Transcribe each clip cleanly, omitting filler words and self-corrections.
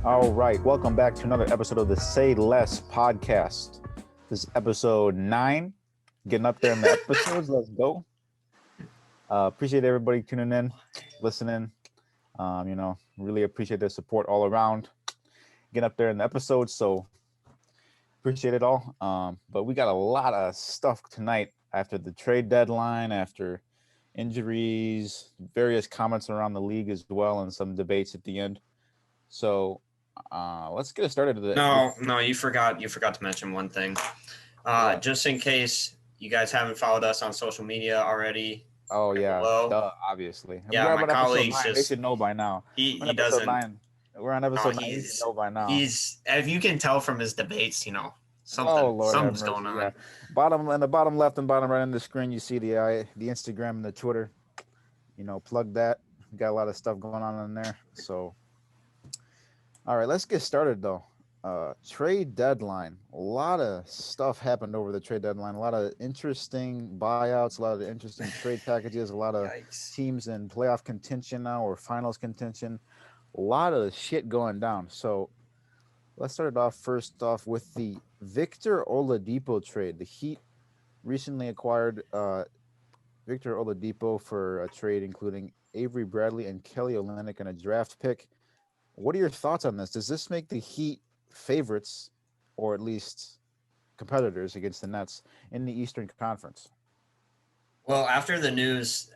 All right, welcome back to another episode of the Say Less podcast. This is episode 9. Getting up there in the episodes. Let's go. Appreciate everybody tuning in, listening. Really appreciate their support all around. Getting up there in the episodes, so appreciate it all. But we got a lot of stuff tonight after the trade deadline, after injuries, various comments around the league as well, and some debates at the end. So let's get it started. No, you forgot to mention one thing. Just in case you guys haven't followed us on social media already. Oh yeah, duh, obviously. Yeah, my colleagues they should know by now. He doesn't. 9. We're on episode 9. He should know by now. He's, if you can tell from his debates, something's going on. Yeah. Bottom left and bottom right on the screen, you see the Instagram and the Twitter. Plug that. We got a lot of stuff going on in there. So, all right, let's get started though. Trade deadline. A lot of stuff happened over the trade deadline. A lot of interesting buyouts, a lot of interesting trade packages, a lot of teams in playoff contention now or finals contention. A lot of shit going down. So let's start it off first off with the Victor Oladipo trade. The Heat recently acquired Victor Oladipo for a trade including Avery Bradley and Kelly Olynyk and a draft pick. What are your thoughts on this? Does this make the Heat favorites, or at least competitors against the Nets in the Eastern Conference? Well, after the news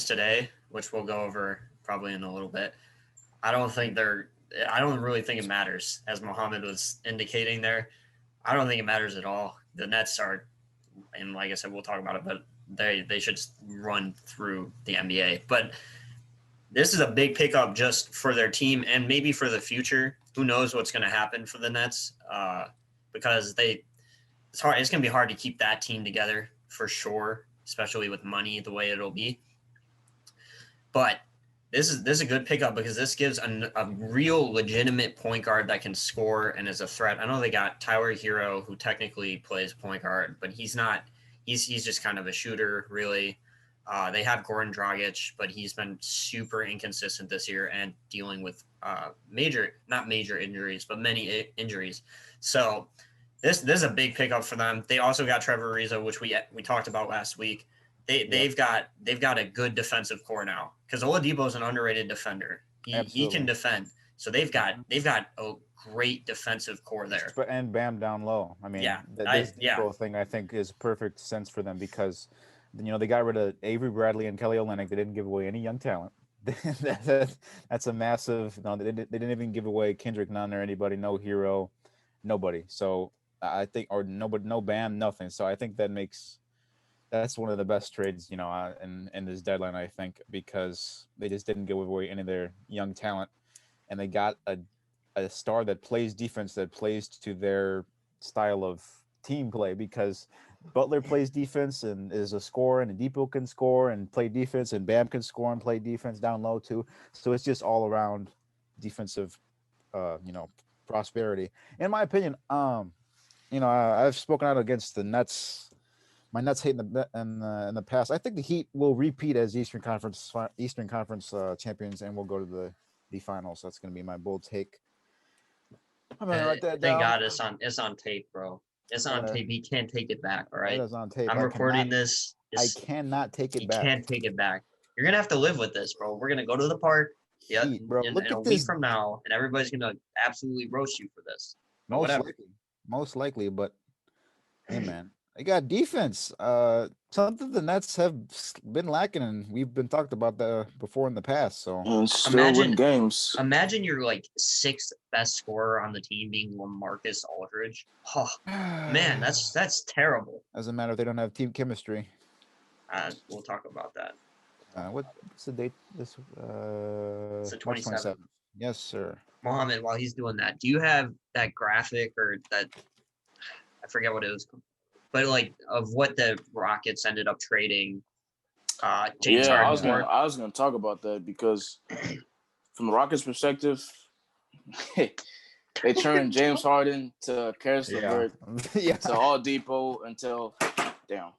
today, which we'll go over probably in a little bit, I don't really think it matters, as Mohammed was indicating there. I don't think it matters at all. The Nets are, and like I said, we'll talk about it, but they should run through the NBA. But this is a big pickup just for their team and maybe for the future. Who knows what's going to happen for the Nets? Because it's hard. It's going to be hard to keep that team together for sure, especially with money the way it'll be. But this is a good pickup because this gives a real legitimate point guard that can score and is a threat. I know they got Tyler Hero, who technically plays point guard, but he's not. He's just kind of a shooter, really. They have Goran Dragic, but he's been super inconsistent this year and dealing with not major injuries, but many injuries. So this is a big pickup for them. They also got Trevor Ariza, which we talked about last week. They've got a good defensive core now because Oladipo is an underrated defender. He can defend. So they've got a great defensive core there. And Bam down low. I mean, this thing I think is perfect sense for them because they got rid of Avery Bradley and Kelly Olynyk. They didn't give away any young talent. That's a massive. No, they didn't even give away Kendrick Nunn or anybody. No Hero, nobody. So I think, or nobody, no Bam, nothing. So I think that's one of the best trades, in this deadline. I think because they just didn't give away any of their young talent, and they got a star that plays defense, that plays to their style of team play because Butler plays defense and is a scorer, and Oladipo can score and play defense, and Bam can score and play defense down low too. So it's just all around defensive, prosperity. In my opinion, I've spoken out against the Nets. My Nets hate in the past. I think the Heat will repeat as Eastern Conference champions, and we'll go to the finals. That's going to be my bold take. I'm gonna write that down. Thank God it's on tape, bro. It's on tape. He can't take it back. All right. It is on tape. I'm recording this. I cannot take it back. You can't take it back. You're gonna have to live with this, bro. We're gonna go to the park. Yeah, bro. Look at a week from now, and everybody's gonna absolutely roast you for this. Most likely, but hey, man, they got defense. Something the Nets have been lacking, and we've been talked about that before in the past. So and still win games. Imagine your sixth best scorer on the team being LaMarcus Aldridge. Oh man, that's terrible. Doesn't matter if they don't have team chemistry. We'll talk about that. What's the date? It's the 27th. Yes, sir. Mohammed, while he's doing that, do you have that graphic or that? I forget what it was. But of what the Rockets ended up trading, James Harden. I was gonna talk about that because from the Rockets' perspective, they turned James Harden to Karis LeVert to Oladipo until and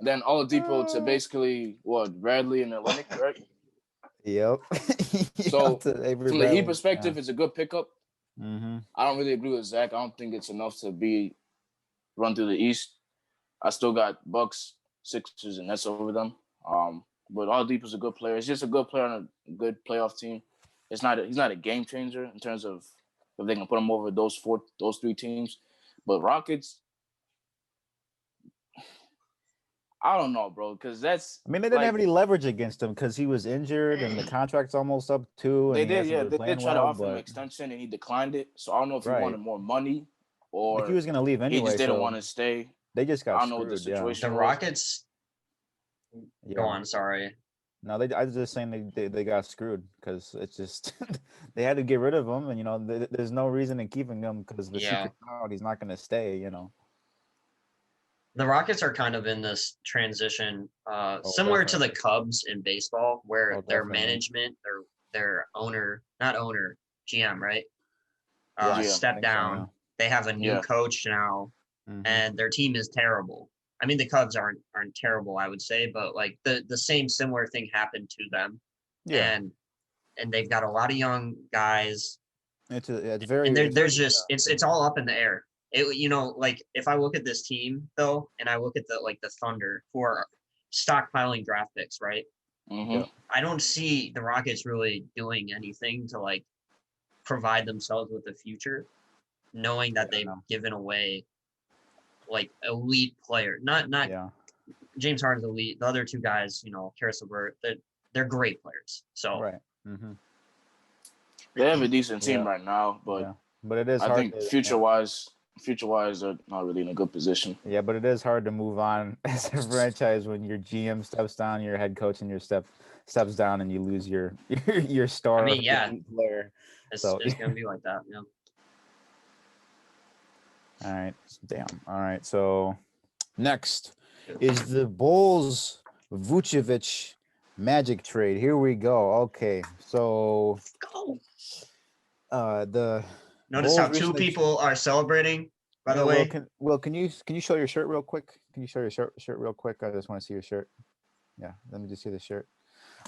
then Oladipo to basically Bradley and Olynyk, right? Yep. So from the Heat perspective, it's a good pickup. Mm-hmm. I don't really agree with Zach. I don't think it's enough to be run through the East. I still got Bucks, Sixers, and Nets over them. But Oladipo's a good player. It's just a good player on a good playoff team. He's not a game changer in terms of if they can put him over those three teams. But Rockets, I don't know, bro, because that's. I mean, they didn't have any leverage against him because he was injured and the contract's almost up too. They did try to offer him an extension and he declined it. So I don't know if he wanted more money or he was going to leave anyway. He just didn't want to stay. They just got I don't screwed. know what the situation The was. Rockets. Go on, sorry. No, I was just saying they got screwed because it's just they had to get rid of him, and there's no reason in keeping him because the secret out he's not going to stay. The Rockets are kind of in this transition, similar to the Cubs in baseball, where their management, their GM, right? Stepped down. So. They have a new coach now, and their team is terrible. I mean, the Cubs aren't terrible, I would say, but like the same similar thing happened to them. Yeah. And they've got a lot of young guys. It's all up in the air. Like if I look at this team though, and I look at the Thunder for stockpiling draft picks, right? Mm-hmm. I don't see the Rockets really doing anything to like provide themselves with a future, knowing that they've given away like elite player. Not James Harden's elite. The other two guys, Karis LeVert, they're great players. So Mm-hmm. They have a decent team right now, but it is hard. I think future-wise, they're not really in a good position. Yeah, but it is hard to move on as a franchise when your GM steps down, your head coach and your steps down, and you lose your star. I mean, player. It's gonna be like that. Yeah. All right. Damn. All right. So next is the Bulls Vucevic Magic trade. Here we go. Okay. So the notice how two people are celebrating. By the way, can you show your shirt real quick? Can you show your shirt real quick? I just want to see your shirt. Yeah, let me just see the shirt.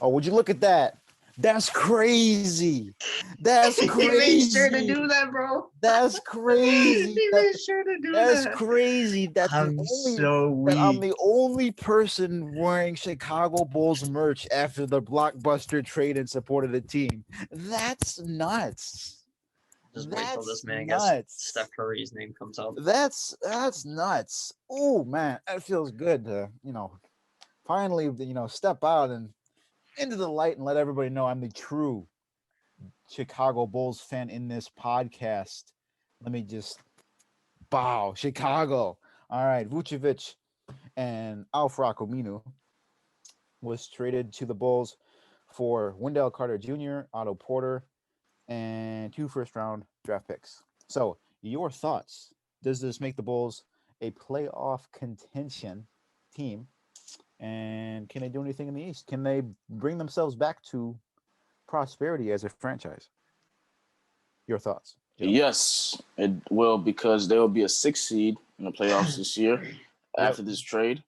Oh, would you look at that? That's crazy. That's crazy. He made sure to do that, bro. That's crazy. He made sure to do that. That's crazy. I'm the only person wearing Chicago Bulls merch after the blockbuster trade in support of the team. That's nuts. Just wait till this man gets Steph Curry's name comes up. That's nuts. Oh man, that feels good to finally step out and into the light and let everybody know I'm the true Chicago Bulls fan in this podcast. Let me just bow. Chicago. All right, Vucevic and Al-Farouq Aminu was traded to the Bulls for Wendell Carter Jr., Otto Porter, and 2 first-round draft picks. So, your thoughts? Does this make the Bulls a playoff contention team? And can they do anything in the East? Can they bring themselves back to prosperity as a franchise? Your thoughts? Joe? Yes, it will, because they will be a 6th seed in the playoffs this year after this trade.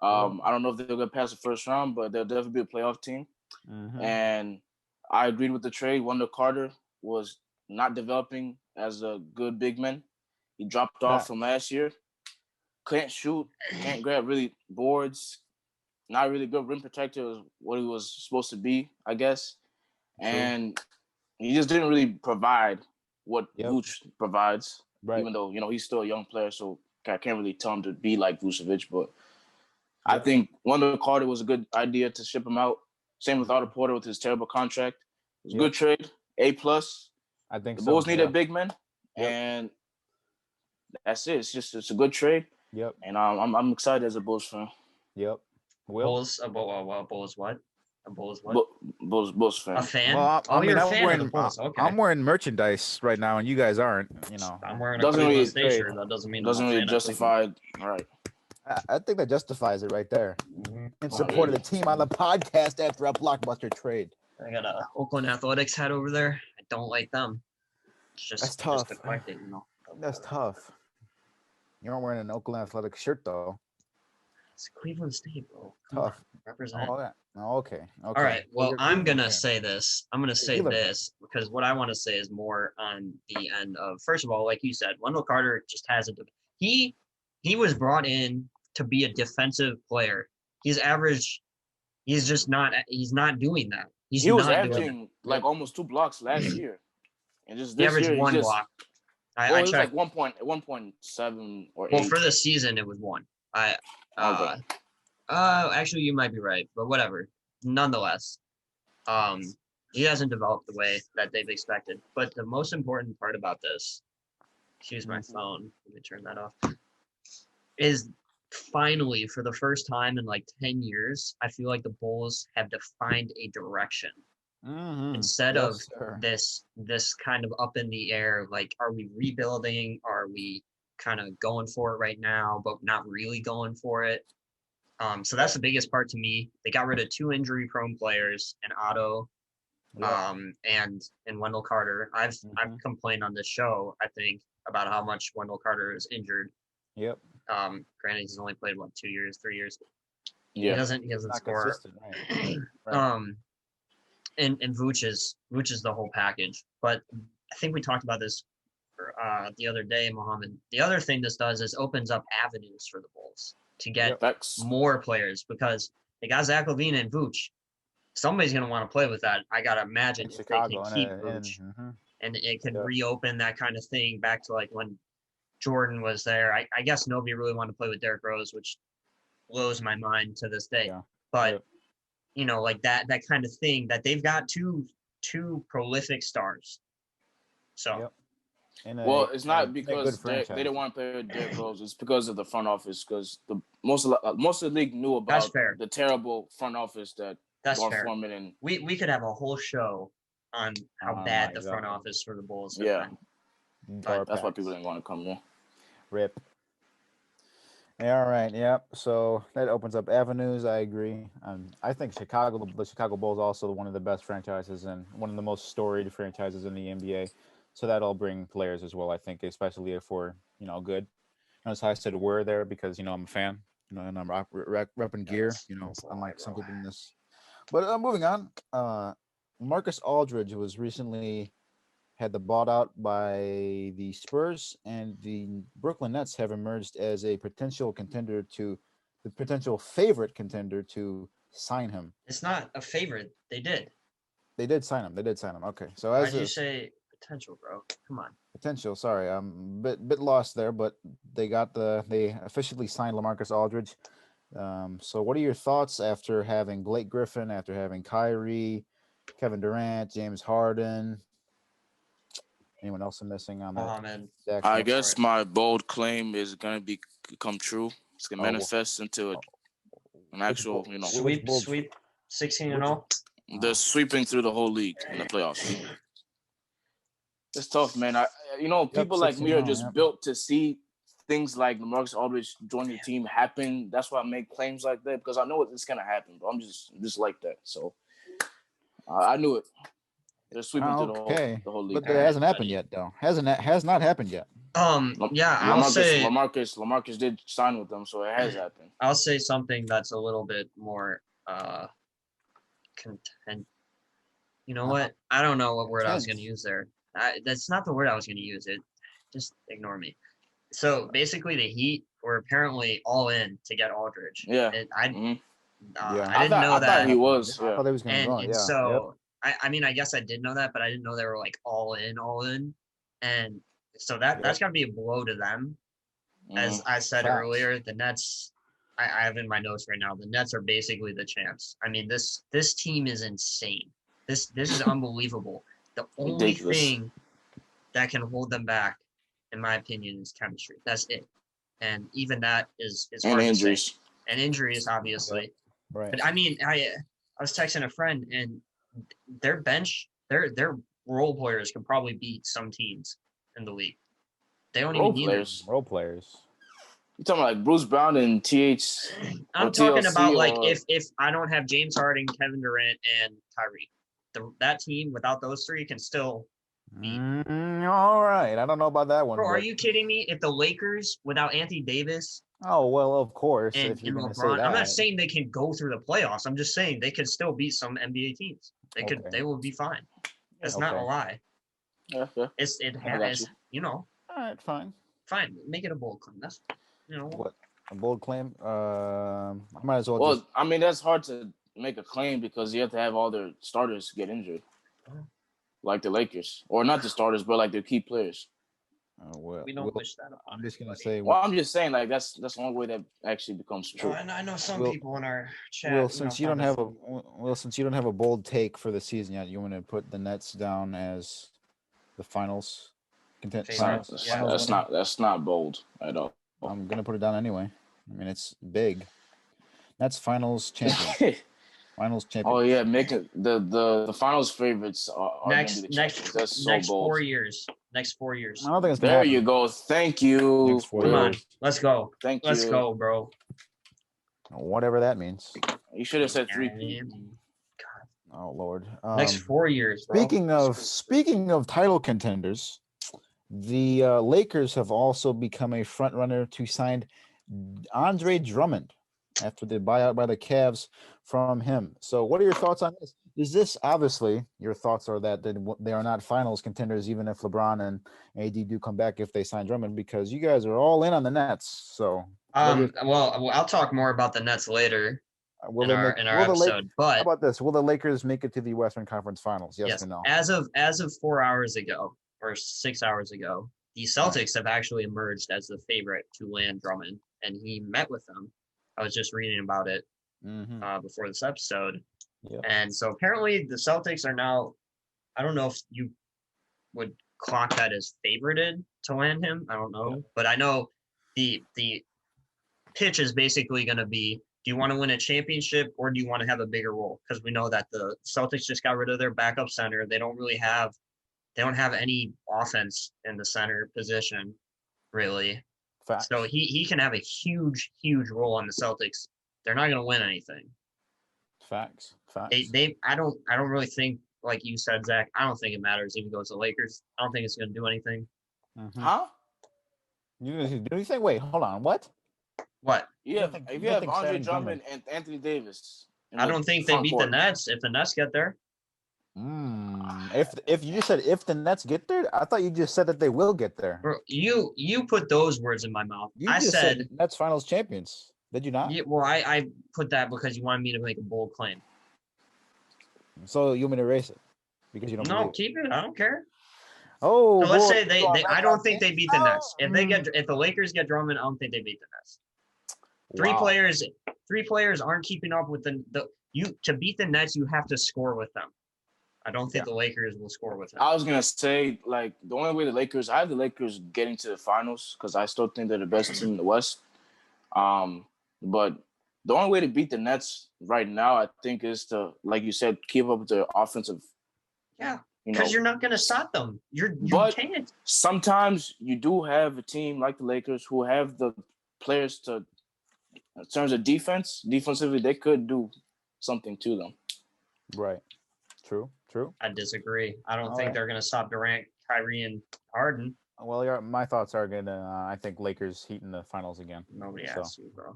I don't know if they're going to pass the first round, but they'll definitely be a playoff team. Mm-hmm. And I agreed with the trade. Wendell Carter was not developing as a good big man. He dropped off from last year. Can't shoot, can't grab really boards. Not really good rim protector is what he was supposed to be, I guess. True. And he just didn't really provide what Vooch provides, even though, he's still a young player, so I can't really tell him to be like Vucevic. But I think Wendell Carter was a good idea to ship him out. Same with Otto Porter with his terrible contract. It was a good trade, A+. I think the Bulls need a big man, and that's it. It's a good trade. Yep. And I'm excited as a Bulls fan. Yep. Bulls what? A Bulls what? Bulls fan. A fan? Well, you're a fan of the Bulls. Okay. I'm wearing merchandise right now, and you guys aren't. I'm wearing a Cleveland State shirt. That doesn't mean doesn't really justify. All right. I think that justifies it right there. In support of the team on the podcast after a blockbuster trade. I got a Oakland Athletics hat over there. I don't like them. It's just that's tough. Just eclectic, That's tough. You aren't wearing an Oakland Athletics shirt though. It's Cleveland State, bro. Come on, Tough. represent. Oh, yeah. Oh, okay. All right. Well, I'm gonna fan. say this. I'm gonna say Either. this because what I want to say is more on the end of. First of all, like you said, Wendell Carter just hasn't. He was brought in to be a defensive player. He's average. He's just not. He's not doing that. He was not doing averaging like almost 2 blocks last year, and just He this averaged year one he just. block. Well, I it was checked. like 1.7 or 8. Well, for the season, it was one. Okay. Actually, you might be right, but whatever. Nonetheless, he hasn't developed the way that they've expected. But the most important part about this, excuse my phone, let me turn that off, is finally, for the first time in like 10 years, I feel like the Bulls have defined a direction. Instead of this kind of up in the air, like, are we rebuilding? Are we kind of going for it right now, but not really going for it? So that's the biggest part to me. They got rid of 2 injury-prone players, and Otto, and Wendell Carter. I've complained on this show, I think, about how much Wendell Carter is injured. Yep. Granted, he's only played 2 years, 3 years. Yeah. He doesn't score. Right. And Vooch is the whole package. But I think we talked about this the other day, Mohammed. The other thing this does is opens up avenues for the Bulls to get more players, because they got Zach LaVine and Vooch. Somebody's going to want to play with that. I got to imagine if Chicago, they can keep Vooch. And it could reopen that kind of thing back to like when Jordan was there. I guess nobody really wanted to play with Derrick Rose, which blows my mind to this day. Yeah. But you know, like that kind of thing, that they've got two prolific stars. So, well, it's not because they didn't want to play with Derrick Rose. It's because of the front office. Because most of the league knew about the terrible front office that Foreman and we could have a whole show on how bad the front office for the Bulls have been. But that's why people didn't want to come there. Rip. Yeah, all right. Yep. So that opens up avenues. I agree. I think the Chicago Bulls also one of the best franchises and one of the most storied franchises in the NBA. So that'll bring players as well. I think, especially if we're good. Notice how I said we're there because I'm a fan. And I'm repping gear. Unlike some people in this. But moving on. Marcus Aldridge was recently had the bought out by the Spurs, and the Brooklyn Nets have emerged as a potential favorite contender to sign him. It's not a favorite. They did sign him. Okay. So why'd you say potential, bro? Come on. Potential. Sorry, I'm a bit lost there, but they officially signed LaMarcus Aldridge. So what are your thoughts after having Blake Griffin, after having Kyrie, Kevin Durant, James Harden? Anyone else I'm missing on that? I guess my bold claim is going to become true. It's going to manifest into an actual, sweep 16-0. They're sweeping through the whole league in the playoffs. It's tough, man. People like me are just built to see things like LaMarcus Aldridge joining the team happen. That's why I make claims like that, because I know it's going to happen. But I'm just like that. So I knew it. They're sweeping through the whole league. But that hasn't happened yet, though. Has not happened yet. I'll say LaMarcus did sign with them, so it has happened. I'll say something that's a little bit more content. You know what? I don't know what word I was going to use there. That's not the word I was going to use. It just ignore me. So basically, the Heat were apparently all in to get Aldridge. Yeah. I didn't know that. I thought he was. I thought he was going to go. And so. I mean, I guess I did know that, but I didn't know they were like all in. And so that's got to be a blow to them. As I said earlier, the Nets, I have in my notes right now, the Nets are basically the champs. I mean, this team is insane. This is unbelievable. The only thing that can hold them back, in my opinion, is chemistry. That's it. And even that is hard to say. And injuries, obviously. Right. But I mean, I was texting a friend, and their bench, their role players can probably beat some teams in the league. They don't even need role players. You're talking about like Bruce Brown and TH. I'm talking about like if I don't have James Harden, Kevin Durant, and Kyrie, that team without those three can still beat. All right, I don't know about that one. Bro, are you kidding me? If the Lakers without Anthony Davis Oh well, of course. And If you're gonna say LeBron, I'm not that, saying they can go through the playoffs. I'm just saying they could still beat some NBA teams. okay, They will be fine. That's not a okay, lie. Yeah. I got you. all right, fine. fine. Make it a bold claim. That's What a bold claim. I might as well just. Well, I mean, that's hard to make a claim because you have to have all their starters get injured, like the Lakers, or not the starters, but like their key players. Well, we don't wish that upon I'm just gonna anybody. say. Well, I'm just saying, like that's the only way that actually becomes No, true. and I know some Well, people in our chat. Well, since you don't find have a since you don't have a bold take for the season yet, you want to put the Nets down as the finals content. Favorite. Finals winner? That's not bold at all. I'm gonna put it down anyway. I mean, it's big. Nets finals champion. Finals champion. Oh yeah, make it the finals favorites are gonna be the champions. That's so next bold. 4 years. Next 4 years. I don't think it's gonna There happen. you go. Thank you. Next 4 Come years. on, let's go. Thank Let's you. go, bro. Whatever that means. You should have said 3. Oh Lord. Next 4 years, bro. Speaking of title contenders, the Lakers have also become a front runner to sign Andre Drummond after the buyout by the Cavs from him. So, what are your thoughts on this? Is this obviously your thoughts are that they are not finals contenders, even if LeBron and AD do come back if they sign Drummond, because you guys are all in on the Nets. So, well, I'll talk more about the Nets later in our episode. But how about this? Will the Lakers make it to the Western Conference Finals? Yes or no? As of 4 hours ago or 6 hours ago, the Celtics have actually emerged as the favorite to land Drummond, and he met with them. I was just reading about it before this episode. Yeah. And so apparently the Celtics are now, I don't know if you would clock that as favorited to land him. I don't know. Yeah. But I know the pitch is basically going to be, do you want to win a championship or do you want to have a bigger role? Because we know that the Celtics just got rid of their backup center. They don't have any offense in the center position, really. Facts. So he can have a huge role on the Celtics. They're not going to win anything. Facts. I don't really think, like you said, Zach, I don't think it matters if he goes to Lakers. I don't think it's going to do anything. Mm-hmm. Huh? You think? Wait, hold on. What? What? If you have Andre Drummond and Anthony Davis. I don't think they beat the Nets if the Nets get there. If you just said if the Nets get there, I thought you just said that they will get there. Bro, you put those words in my mouth. I said Nets finals champions. Did you not? Yeah, well, I put that because you wanted me to make a bold claim. So you want me to erase it because you don't? No, keep it. I don't care. Oh, so let's say they I don't think they beat the Nets. If the Lakers get Drummond, I don't think they beat the Nets. Three players aren't keeping up with to beat the Nets. You have to score with them. I don't think the Lakers will score with them. I was gonna say, like, the only way I have the Lakers getting to the finals because I still think they're the best team in the West. But the only way to beat the Nets right now, I think, is to, like you said, keep up with their offensive. Yeah, because you're not going to stop them. You can't. Sometimes you do have a team like the Lakers who have the players to, in terms of defensively, they could do something to them. Right. True. I disagree. I don't think they're going to stop Durant, Kyrie, and Harden. Well, my thoughts are good. I think Lakers Heat in the finals again. Nobody asked you, bro.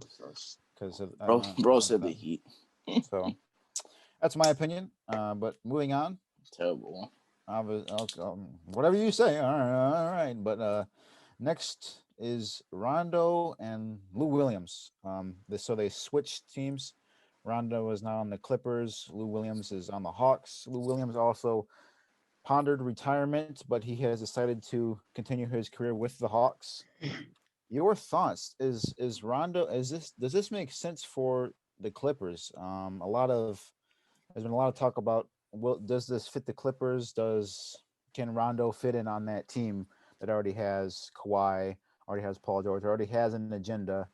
Because bro said the Heat. So that's my opinion. But moving on. Terrible. Whatever you say. All right. But next is Rondo and Lou Williams. So they switched teams. Rondo is now on the Clippers. Lou Williams is on the Hawks. Lou Williams also pondered retirement, but he has decided to continue his career with the Hawks. Your thoughts is Rondo? Does this make sense for the Clippers? There's been a lot of talk about, well, does this fit the Clippers? Can Rondo fit in on that team that already has Kawhi, already has Paul George, already has an agenda?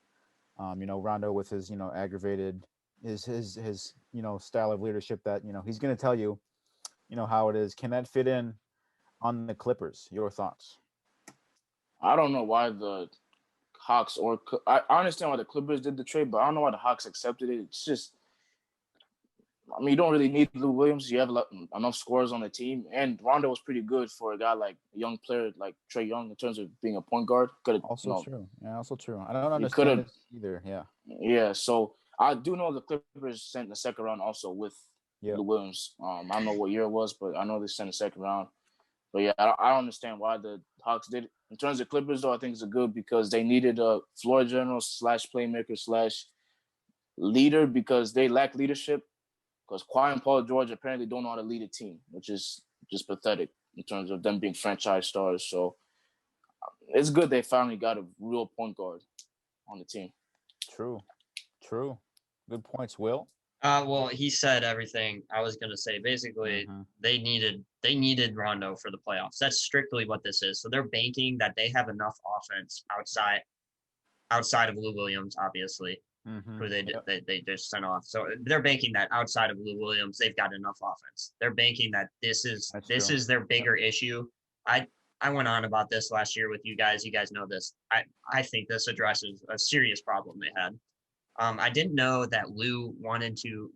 Rondo with his aggravated his style of leadership that he's going to tell you how it is. Can that fit in on the Clippers? Your thoughts? I don't know why the Hawks I understand why the Clippers did the trade, but I don't know why the Hawks accepted it. It's just I mean, you don't really need Lou Williams. You have enough scorers on the team, and Rondo was pretty good for a guy like a young player like Trae Young in terms of being a point guard. Also true. Yeah, also true. I don't he understand this either. Yeah. Yeah, so I do know the Clippers sent the second round also with Lou Williams. I don't know what year it was, but I know they sent the second round. But yeah, I don't understand why the Hawks did it. In terms of Clippers, though, I think it's good because they needed a floor general / playmaker / leader because they lack leadership. Because Kawhi and Paul George apparently don't know how to lead a team, which is just pathetic in terms of them being franchise stars. So it's good they finally got a real point guard on the team. True. Good points, Will. Well, he said everything I was gonna say. Basically, they needed Rondo for the playoffs. That's strictly what this is. So they're banking that they have enough offense outside of Lou Williams, obviously, who they just sent off. So they're banking that outside of Lou Williams, they've got enough offense. They're banking that this is their bigger issue. I went on about this last year with you guys. You guys know this. I think this addresses a serious problem they had. I didn't know that Lou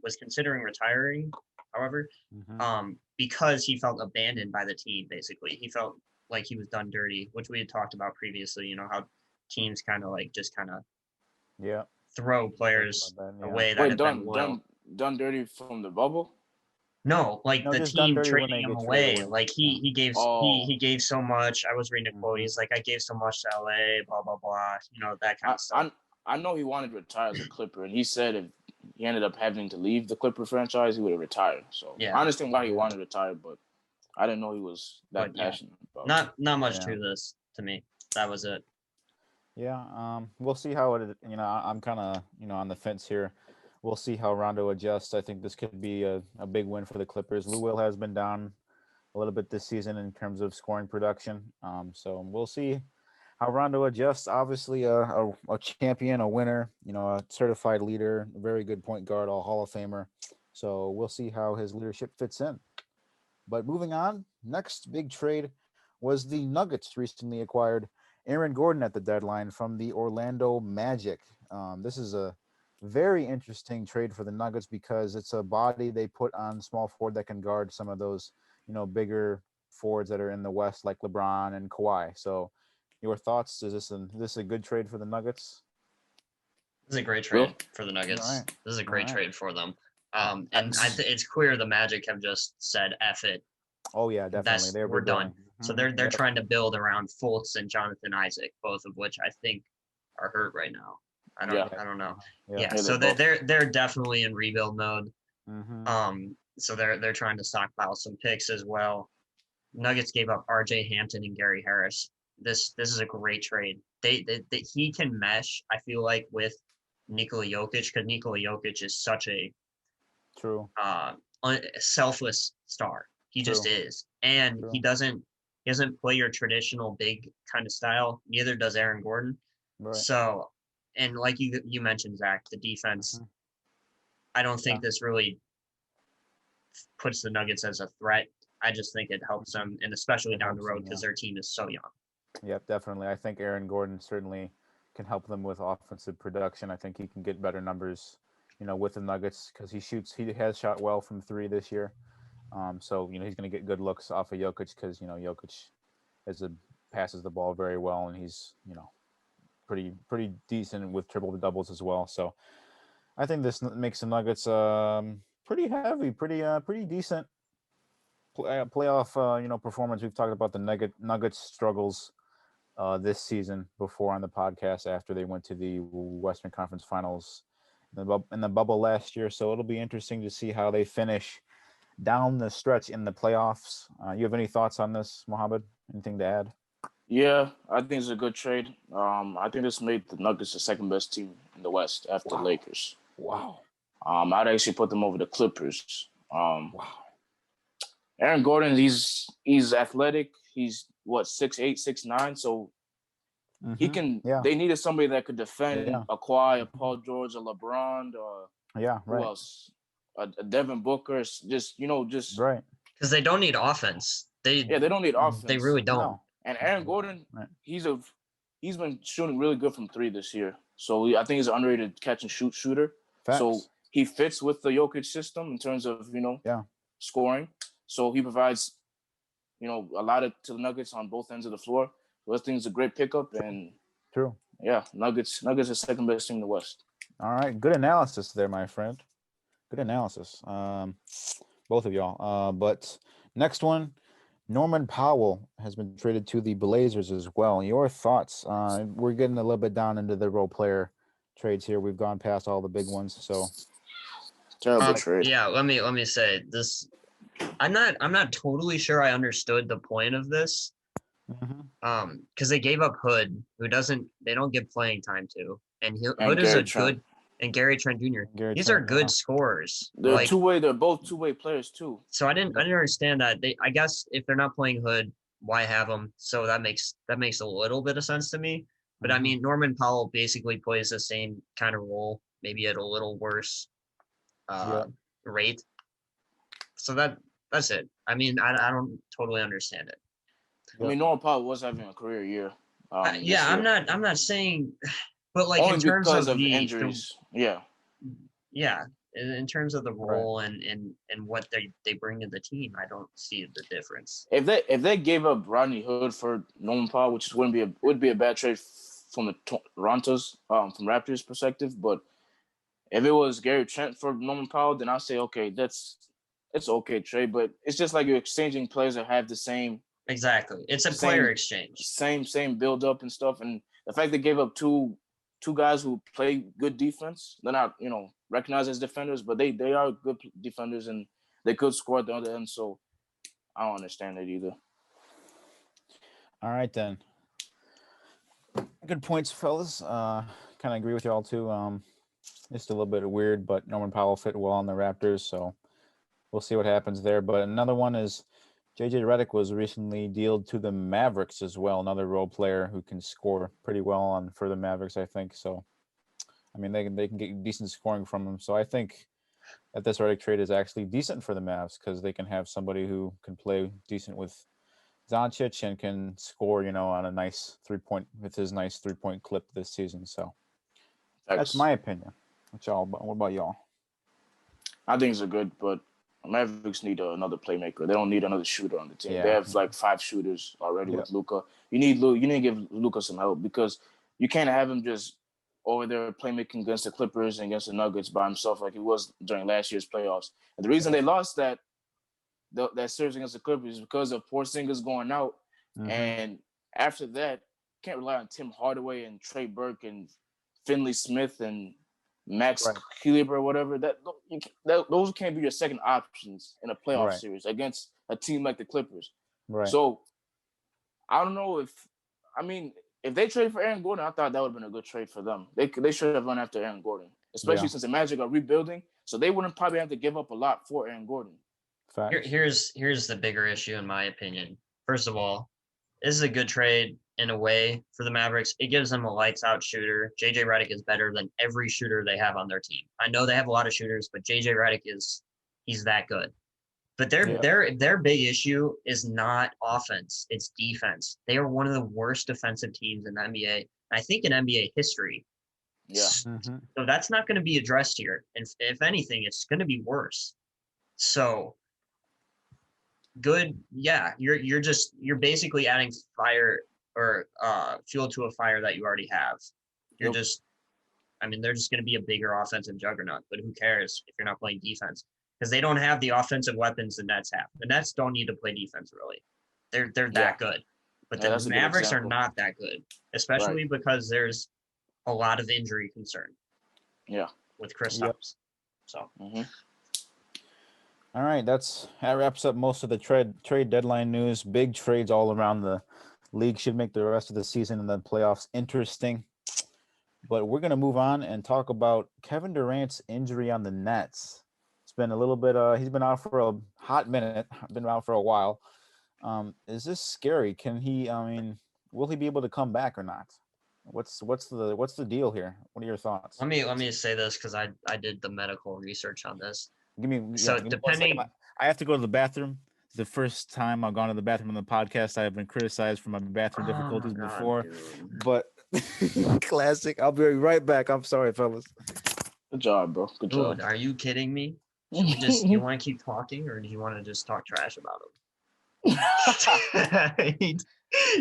was considering retiring, however, because he felt abandoned by the team, basically. He felt like he was done dirty, which we had talked about previously, how teams kind of throw players away that have been loyal. Done dirty from the bubble? No, the team trading him away. Like he gave so much. I was reading a quote. He's like, I gave so much to LA, blah blah blah. That kind of stuff. I know he wanted to retire as a Clipper, and he said if he ended up having to leave the Clipper franchise, he would have retired. So I understand why he wanted to retire, but I didn't know he was that passionate about it. Not much to this to me. That was it. Yeah, we'll see how it. I'm kind of on the fence here. We'll see how Rondo adjusts. I think this could be a big win for the Clippers. Lou Will has been down a little bit this season in terms of scoring production. So we'll see how Rondo adjusts. Obviously, a champion, a winner, a certified leader, a very good point guard, a Hall of Famer. So we'll see how his leadership fits in. But moving on, next big trade was the Nuggets recently acquired Aaron Gordon at the deadline from the Orlando Magic. This is a very interesting trade for the Nuggets because it's a body they put on small forward that can guard some of those, bigger forwards that are in the West like LeBron and Kawhi. So your thoughts, is this a good trade for the Nuggets? This is a great trade for the Nuggets. Right. This is a great trade for them. And it's clear the Magic have just said, F it. Oh yeah, definitely. We're done. So they're trying to build around Fultz and Jonathan Isaac, both of which I think are hurt right now. I don't know. Yeah. So they're definitely in rebuild mode. So they're trying to stockpile some picks as well. Nuggets gave up RJ Hampton and Gary Harris. This is a great trade. He can mesh, I feel like, with Nikola Jokic, because Nikola Jokic is such a selfless star. He just is. And he doesn't play your traditional big kind of style. Neither does Aaron Gordon. Right. So, and like you mentioned, Zach, the defense, I don't think this really puts the Nuggets as a threat. I just think it helps them, and especially down the road because their team is so young. Yep, definitely. I think Aaron Gordon certainly can help them with offensive production. I think he can get better numbers, with the Nuggets because he has shot well from three this year. So, he's going to get good looks off of Jokic because, Jokic passes the ball very well, and he's, pretty decent with triple doubles as well. So I think this makes the Nuggets pretty heavy, pretty decent playoff performance. We've talked about the Nuggets struggles this season before on the podcast after they went to the Western Conference Finals in the bubble last year. So it'll be interesting to see how they finish down the stretch in the playoffs. You have any thoughts on this, Mohammed? Anything to add? Yeah, I think it's a good trade. I think this made the Nuggets the second best team in the West after the Lakers. Wow. I'd actually put them over the Clippers. Aaron Gordon, he's athletic. He's 6'8", 6'9", so he can. Yeah. They needed somebody that could defend a Kawhi, a Paul George, a LeBron, who else? A Devin Booker. Just right. Because they don't need offense. They don't need offense. They really don't. No. And Aaron Gordon, he's been shooting really good from three this year. So I think he's an underrated catch and shoot shooter. Facts. So he fits with the Jokic system in terms of, scoring. So he provides, a lot to the Nuggets on both ends of the floor. So I think it's a great pickup. And True. Yeah, Nuggets are second best team in the West. All right. Good analysis there, my friend. Good analysis. Both of y'all. But next one, Norman Powell has been traded to the Blazers as well. Your thoughts? We're getting a little bit down into the role player trades here. We've gone past all the big ones. So terrible trade. Yeah, let me say this. I'm not totally sure I understood the point of this. Because they gave up Hood, who they don't give playing time to, and Hood is good, and Gary Trent Jr. These are good scorers. They're two-way. They're both two-way players too. So I didn't understand that. I guess if they're not playing Hood, why have them? So that makes a little bit of sense to me. But I mean, Norman Powell basically plays the same kind of role, maybe at a little worse rate. So that's it. I mean, I don't totally understand it. I mean, Norman Powell was having a career year. I'm not saying, but like only in terms because of the injuries. In terms of the role and what they bring to the team, I don't see the difference. If they gave up Rodney Hood for Norman Powell, which would be a bad trade from the Toronto's from Raptors perspective, but if it was Gary Trent for Norman Powell, then I'll say okay, it's okay trade, but it's just like you're exchanging players that have the same. Exactly. It's a player exchange. Same build up and stuff. And the fact they gave up two guys who play good defense, they're not, recognized as defenders, but they are good defenders and they could score at the other end. So I don't understand it either. All right, then. Good points, fellas. Kind of agree with you all too. Just a little bit weird, but Norman Powell fit well on the Raptors, so we'll see what happens there. But another one is JJ Redick was recently dealed to the Mavericks as well, another role player who can score pretty well for the Mavericks, I think. So, I mean, they can get decent scoring from him. So I think that this Redick trade is actually decent for the Mavs because they can have somebody who can play decent with Doncic and can score, on a nice 3-point with his nice 3-point clip this season. So that's my opinion. What about y'all? I think it's good, but Mavericks need another playmaker. They don't need another shooter on the team. Yeah. They have like 5 shooters already with Luka. You need to give Luka some help because you can't have him just over there playmaking against the Clippers and against the Nuggets by himself like he was during last year's playoffs. And the reason they lost that series against the Clippers is because of Porzingis going out. And after that, can't rely on Tim Hardaway and Trey Burke and Finley Smith and Max Kleber or whatever. Those can't be your second options in a playoff series against a team like the Clippers. Right. So I don't know if they trade for Aaron Gordon, I thought that would have been a good trade for them. They should have run after Aaron Gordon, especially since the Magic are rebuilding. So they wouldn't probably have to give up a lot for Aaron Gordon. Here's the bigger issue in my opinion. First of all, this is a good trade in a way for the Mavericks. It gives them a lights out shooter. JJ Redick is better than every shooter they have on their team. I know they have a lot of shooters, but JJ Redick he's that good. But their big issue is not offense, it's defense. They are one of the worst defensive teams in the NBA. I think in NBA history. Yeah. So that's not going to be addressed here. And if anything, it's going to be worse. So good, yeah. You're basically adding fire or fuel to a fire that you already have. They're just going to be a bigger offensive juggernaut, but who cares if you're not playing defense? Because they don't have the offensive weapons the Nets have. The Nets don't need to play defense, really. They're that good. But the Mavericks are not that good, especially because there's a lot of injury concern. Yeah. With Kristaps. So. All right, that wraps up most of the trade deadline news. Big trades all around the league should make the rest of the season and the playoffs interesting. But we're going to move on and talk about Kevin Durant's injury on the Nets. It's been a little bit he's been out for a hot minute, been out for a while. Is this scary? Can he will he be able to come back or not? What's the deal here? What are your thoughts? Let me say this because I did the medical research on this. Give me 1 second. I have to go to the bathroom. It's the first time I've gone to the bathroom on the podcast. I have been criticized for my bathroom difficulties before, dude. but classic. I'll be right back. I'm sorry, fellas. Good job, bro. Good job. Dude, are you kidding me? Should we just? You want to keep talking, or do you want to just talk trash about him?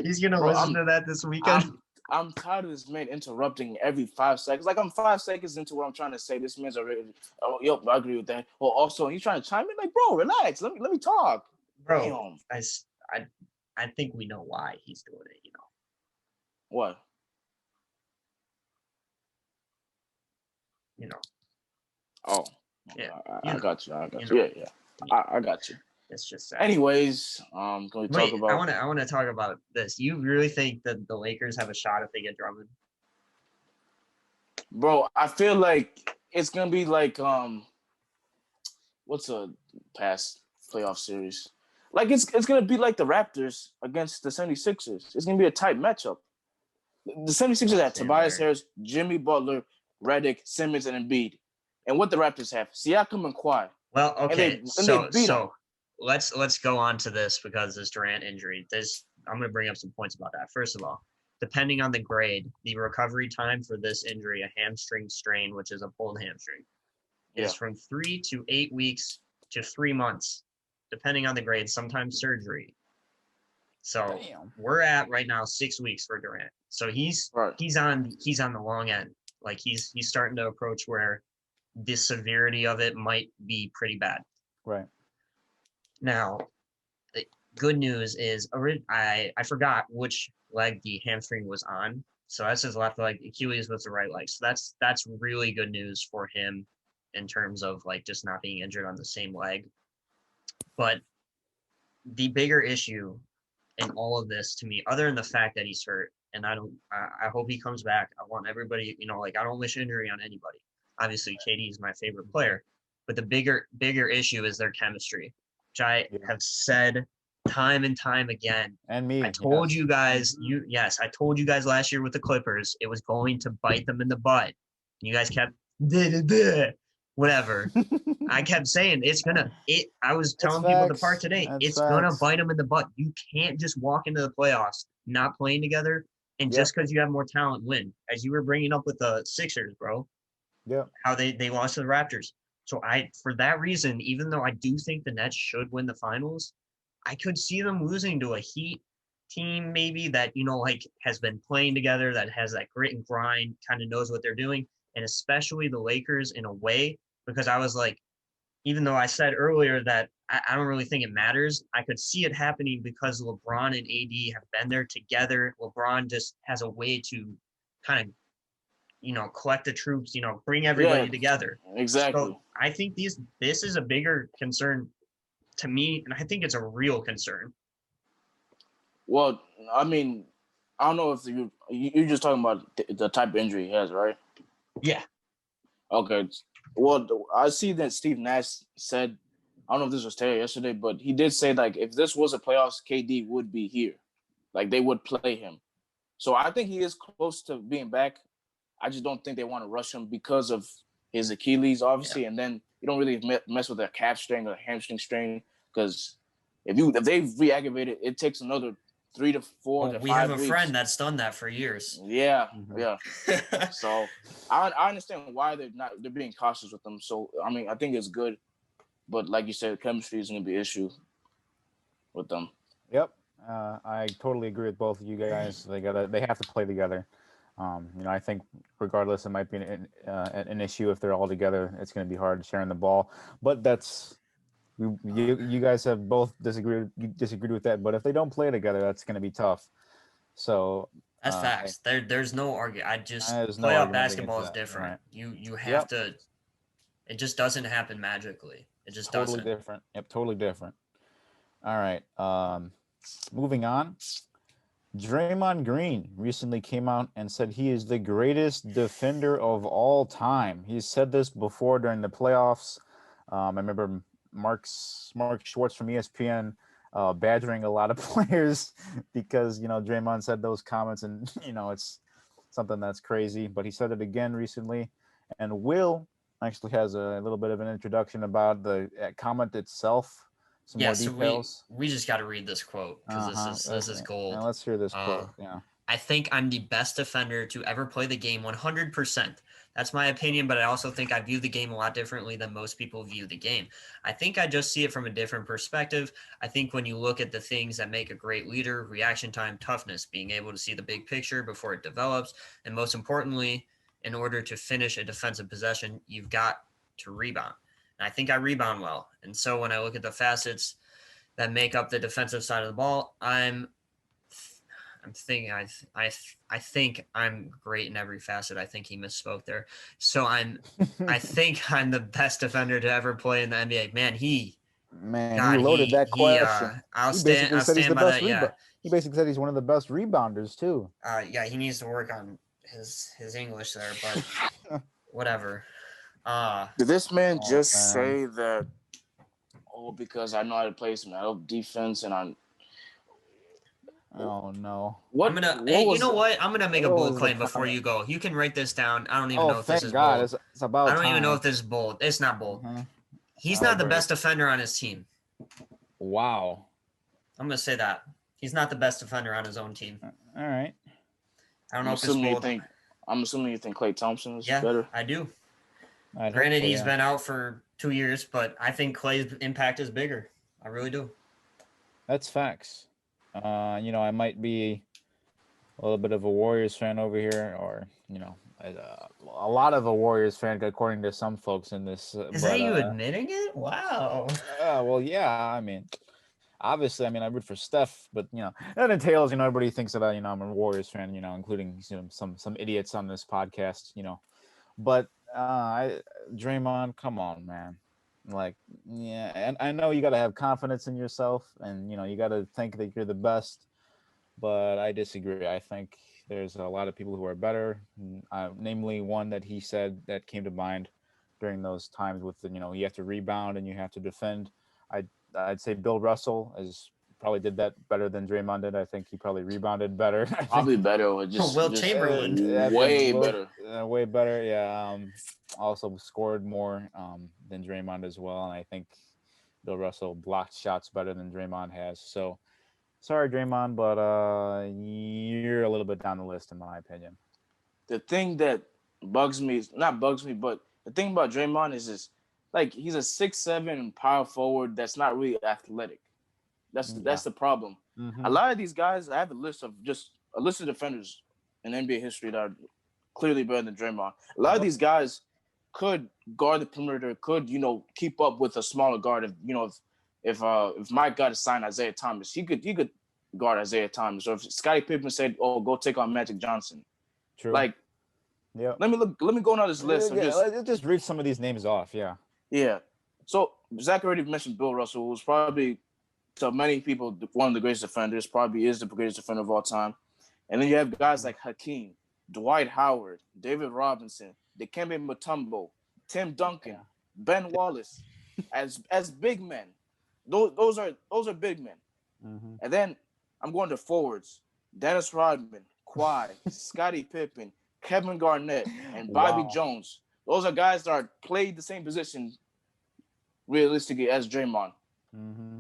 He's gonna Bro, listen to that this weekend. I'm tired of this man interrupting every 5 seconds. Like I'm 5 seconds into what I'm trying to say. This man's already. Oh, yep, I agree with that. Well, also he's trying to chime in. Like, bro, relax. Let me talk. Bro, I think we know why he's doing it. You know What? You know. Oh, Yeah. I got you. I got you. Yeah. I got you. It's just sad. Anyways, can we talk about? I want to talk about this. You really think that the Lakers have a shot if they get Drummond? Bro, I feel like it's gonna be like what's a past playoff series? Like it's gonna be like the Raptors against the 76ers. It's gonna be a tight matchup. The 76ers have Tobias Harris, Jimmy Butler, Redick, Simmons, and Embiid. And what the Raptors have? Siakam and Kawhi. Well, okay. So them. let's go on to this because this Durant injury. I'm going to bring up some points about that. First of all, depending on the grade, the recovery time for this injury, a hamstring strain, which is a pulled hamstring, is from 3 to 8 weeks to 3 months, depending on the grade. Sometimes surgery. So we're at right now 6 weeks for Durant. So he's on the long end. Like he's starting to approach where the severity of it might be pretty bad. Right. Now, the good news is I forgot which leg the hamstring was on. So that's his left leg. Achilles was the right leg. So that's really good news for him in terms of like just not being injured on the same leg. But the bigger issue in all of this to me, other than the fact that he's hurt, and I hope he comes back. I want everybody, like I don't wish injury on anybody. Obviously, KD is my favorite player, but the bigger issue is their chemistry, which I have said time and time again. And me, I told you guys, I told you guys last year with the Clippers, it was going to bite them in the butt. You guys kept whatever. I kept saying I was telling people the part today, it's gonna bite them in the butt. You can't just walk into the playoffs not playing together and just because you have more talent win. As you were bringing up with the Sixers, bro. Yeah. How they lost to the Raptors. So for that reason, even though I do think the Nets should win the finals, I could see them losing to a Heat team maybe that, like has been playing together, that has that grit and grind, kind of knows what they're doing, and especially the Lakers in a way, because I was like, even though I said earlier that I don't really think it matters, I could see it happening because LeBron and AD have been there together. LeBron just has a way to kind of collect the troops, bring everybody together. Exactly. So I think this is a bigger concern to me, and I think it's a real concern. Well, I mean, I don't know if you're just talking about the type of injury he has, right? Yeah. Okay. Well, I see that Steve Nash said, I don't know if this was today or yesterday, but he did say, like, if this was a playoffs, KD would be here. Like, they would play him. So I think he is close to being back. I just don't think they want to rush him because of his Achilles, obviously, and then you don't really mess with a calf strain or a hamstring strain because if they re-aggravate it, it takes another 3 to 4 to 5 weeks. We have a friend that's done that for years. Yeah, yeah. So I understand why they're being cautious with them. So I mean, I think it's good, but like you said, chemistry is going to be an issue with them. Yep, I totally agree with both of you guys. They have to play together. I think regardless, it might be an issue if they're all together. It's going to be hard sharing the ball, but you guys have both disagreed with that. But if they don't play together, that's going to be tough. So that's facts. There's no argument. Playoff basketball is different. Right. You have to. It just doesn't happen magically. It just doesn't. Totally different. Yep, totally different. All right. Moving on. Draymond Green recently came out and said he is the greatest defender of all time. He's said this before during the playoffs. I remember Mark Schwartz from ESPN badgering a lot of players because, Draymond said those comments and, it's something that's crazy. But he said it again recently. And Will actually has a little bit of an introduction about the comment itself. Some more details. So we just got to read this quote because this is gold. Yeah, let's hear this quote. Yeah. I think I'm the best defender to ever play the game 100%. That's my opinion, but I also think I view the game a lot differently than most people view the game. I think I just see it from a different perspective. I think when you look at the things that make a great leader, reaction time, toughness, being able to see the big picture before it develops, and most importantly, in order to finish a defensive possession, you've got to rebound. And I think I rebound well. And so when I look at the facets that make up the defensive side of the ball, I'm thinking I think I'm great in every facet. I think he misspoke there. So I think I'm the best defender to ever play in the NBA. Man, he loaded that question. I'll stand by that. Yeah. He basically said he's one of the best rebounders too. Yeah, he needs to work on his English there, but whatever. Did this man say that? Oh, because I know how to play some help defense, and I'm. Oh no! What? You know what? I'm gonna make a bold claim before you go. You can write this down. I don't even know if this is bold. It's about I don't even know if this is bold. It's not bold. Mm-hmm. He's not the best defender on his team. Wow. I'm gonna say that he's not the best defender on his own team. All right. I don't know if it's bold. I'm assuming you think Klay Thompson is Yeah, better. I do. Granted, he's been out for 2 years, but I think Klay's impact is bigger. I really do. That's facts. I might be a little bit of a Warriors fan over here, or a lot of a Warriors fan, according to some folks in this. Is that you admitting it? Wow. Well, yeah. I mean, obviously, I root for Steph, but that entails, everybody thinks that I'm a Warriors fan, including some idiots on this podcast, But Draymond, come on, man. Like, yeah, and I know you got to have confidence in yourself, and you got to think that you're the best, but I disagree. I think there's a lot of people who are better, namely one that he said that came to mind during those times with you have to rebound and you have to defend. I'd say Bill Russell probably did that better than Draymond did. I think he probably rebounded better. Probably better. Or just Will Chamberlain. Way better. Way better, yeah. Also scored more than Draymond as well. And I think Bill Russell blocked shots better than Draymond has. So, sorry, Draymond, but you're a little bit down the list in my opinion. The thing that bugs me, not bugs me, but the thing about Draymond is he's a 6'7" power forward that's not really athletic. That's the problem. Mm-hmm. A lot of these guys, I have a list of defenders in NBA history that are clearly better than Draymond. A lot of these guys could guard the perimeter, could keep up with a smaller guard. If Mike got to sign Isaiah Thomas, he could guard Isaiah Thomas. Or if Scottie Pippen said, "Oh, go take on Magic Johnson," true. Yeah. Let me go on this list. Let's just read some of these names off. Yeah. Yeah. So Zach already mentioned Bill Russell, who's probably, to many people, one of the greatest defenders, probably is the greatest defender of all time. And then you have guys like Hakeem, Dwight Howard, David Robinson, Dikembe Mutombo, Tim Duncan, Ben Wallace, as big men. Those are big men. Mm-hmm. And then I'm going to forwards: Dennis Rodman, Kawhi, Scottie Pippen, Kevin Garnett, and Bobby Jones. Those are guys that played the same position realistically as Draymond. Mm-hmm.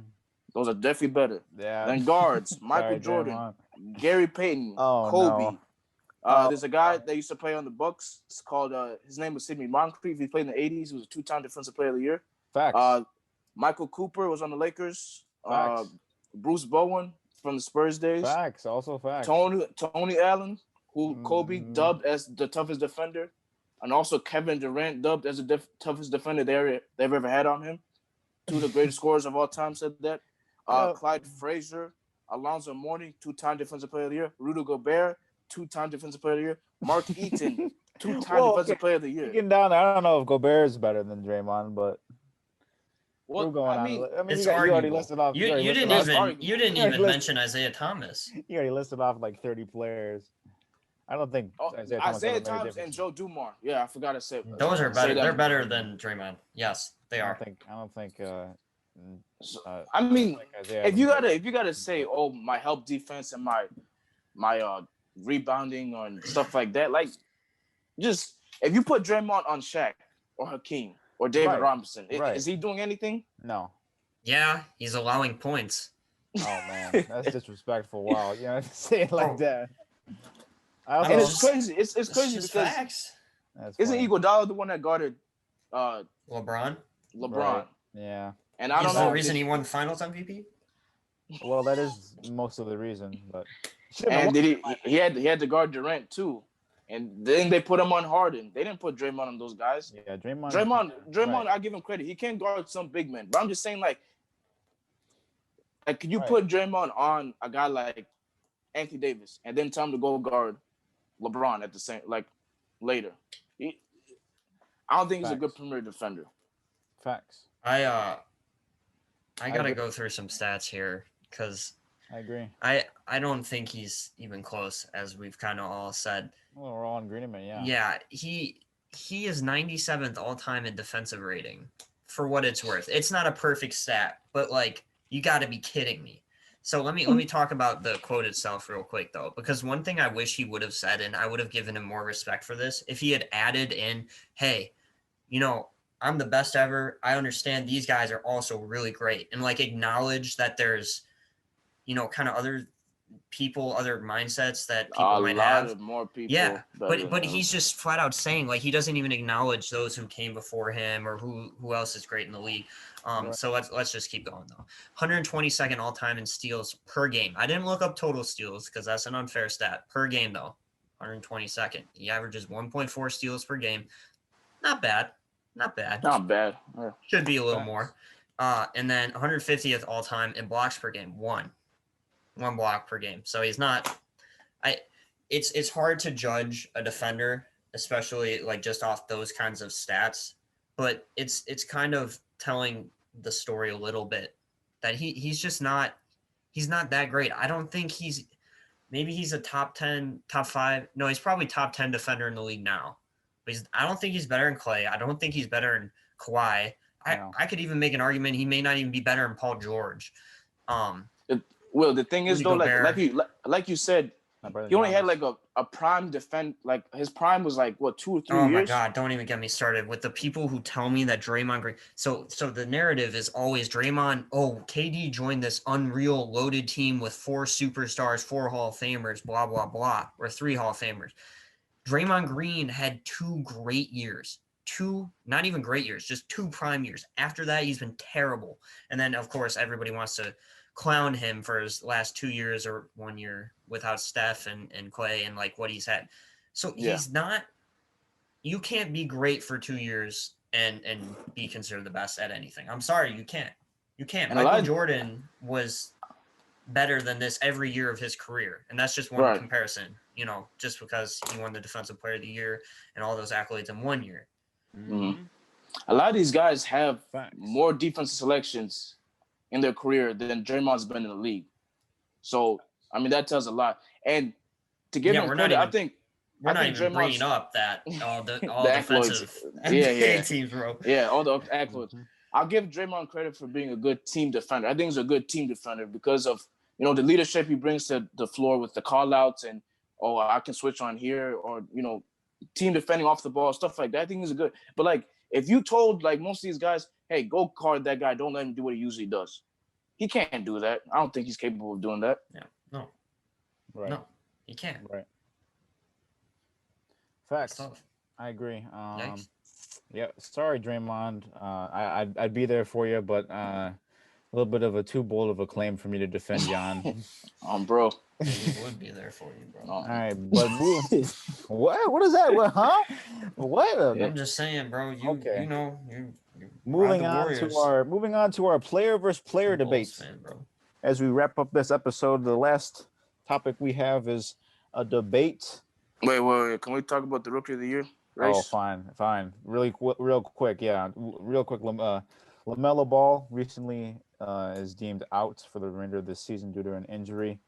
Those are definitely better. Yeah. Then guards: Michael Jordan, Draymond. Gary Payton, Kobe. No. There's a guy that used to play on the Bucks. It's called his name was Sidney Moncrief. He played in the 80s. He was a 2-time Defensive Player of the Year. Facts. Michael Cooper was on the Lakers. Bruce Bowen from the Spurs days. Facts. Also facts. Tony Allen, who Kobe dubbed as the toughest defender, and also Kevin Durant dubbed as the toughest defender they've ever had on him. Two of the greatest scorers of all time said that. Clyde Frazier, Alonzo Mourning, 2-time Defensive Player of the Year. Rudy Gobert, 2-time Defensive Player of the Year. Mark Eaton, 2-time Defensive Player of the Year. Getting down there, I don't know if Gobert is better than Draymond, but we're going on. It's you already listed off. You didn't even mention Isaiah Thomas. You already listed off like 30 players. I don't think Isaiah Thomas and Joe Dumars. Yeah, I forgot to say. Those are better. They're better than Draymond. Yes, they are. I don't think. If you gotta say, oh, my help defense and my rebounding and stuff like that, like, just if you put Draymond on Shaq or Hakeem or David Robinson, is he doing anything? No. Yeah, he's allowing points. Oh man, that's disrespectful. Wow, you know, say it like that. And it's crazy. It's crazy because facts. Isn't Iguodala the one that guarded LeBron? LeBron? Right. Yeah. And I don't Is know the reason he won the Finals MVP? Well, that is most of the reason, but and did he had to guard Durant too, and then they put him on Harden. They didn't put Draymond on those guys. Yeah, Draymond. Right. I give him credit. He can guard some big men, but I'm just saying like could you put Draymond on a guy like Anthony Davis and then tell him to go guard LeBron at the same later? I don't think he's a good perimeter defender. Facts. I gotta go through some stats here because I agree. I don't think he's even close, as we've kind of all said. Well, we're all in agreement, yeah. Yeah, he is 97th all time in defensive rating. For what it's worth, it's not a perfect stat, but like you got to be kidding me. So let me talk about the quote itself real quick though, because one thing I wish he would have said, and I would have given him more respect for this, if he had added in, hey, I'm the best ever. I understand these guys are also really great, and like acknowledge that there's, kind of other people, other mindsets that people might have. Of more people. Yeah, but he's just flat out saying like he doesn't even acknowledge those who came before him or who else is great in the league. Right. So let's just keep going though. 122nd all time in steals per game. I didn't look up total steals because that's an unfair stat. Per game though, 122nd. He averages 1.4 steals per game. Not bad. Yeah. Should be a little more. And then 150th all time in blocks per game. One block per game. So he's not. It's hard to judge a defender, especially like just off those kinds of stats. But it's kind of telling the story a little bit that he's just not. He's not that great. I don't think he's. Maybe he's a top 10, top 5. No, he's probably top 10 defender in the league now. But I don't think he's better than Clay. I don't think he's better than Kawhi. I could even make an argument he may not even be better than Paul George. Well, the thing is though, like you said, he only had like a prime defend. Like his prime was like what 2 or 3 years. Oh my God! Don't even get me started with the people who tell me that Draymond Green. So the narrative is always Draymond. Oh, KD joined this unreal loaded team with 4 superstars, 4 Hall of Famers, blah blah blah, or 3 Hall of Famers. Draymond Green had 2 great years. 2, not even great years, just 2 prime years. After that, he's been terrible. And then, of course, everybody wants to clown him for his last 2 years or 1 year without Steph and Clay and like what he's had. So he's not. You can't be great for 2 years and be considered the best at anything. I'm sorry, you can't. You can't. And Michael Jordan was better than this every year of his career, and that's just one comparison. Just because he won the Defensive Player of the Year and all those accolades in 1 year. Mm-hmm. A lot of these guys have more defensive selections in their career than Draymond's been in the league. So, I mean, that tells a lot. And to give him credit, I think even bringing up that all the defensive NBA teams, bro. Yeah, all the accolades. I'll give Draymond credit for being a good team defender. I think he's a good team defender because of, the leadership he brings to the floor with the call-outs and, I can switch on here or, team defending off the ball, stuff like that. I think he's a good. But, like, if you told, like, most of these guys, hey, go guard that guy, don't let him do what he usually does. He can't do that. I don't think he's capable of doing that. Yeah, no. Right. No, he can't. Right. Facts. I agree. Yeah, sorry, Draymond. I'd be there for you, but a little bit of a too bold of a claim for me to defend John. Bro. He would be there for you, bro. All right, but what? What is that? What? Huh? What? I'm just saying, bro. You're moving on to our player versus player debates. As we wrap up this episode, the last topic we have is a debate. Wait. Can we talk about the Rookie of the Year race? Oh, fine. Real quick. Yeah, real quick. LaMelo Ball recently is deemed out for the remainder of the season due to an injury.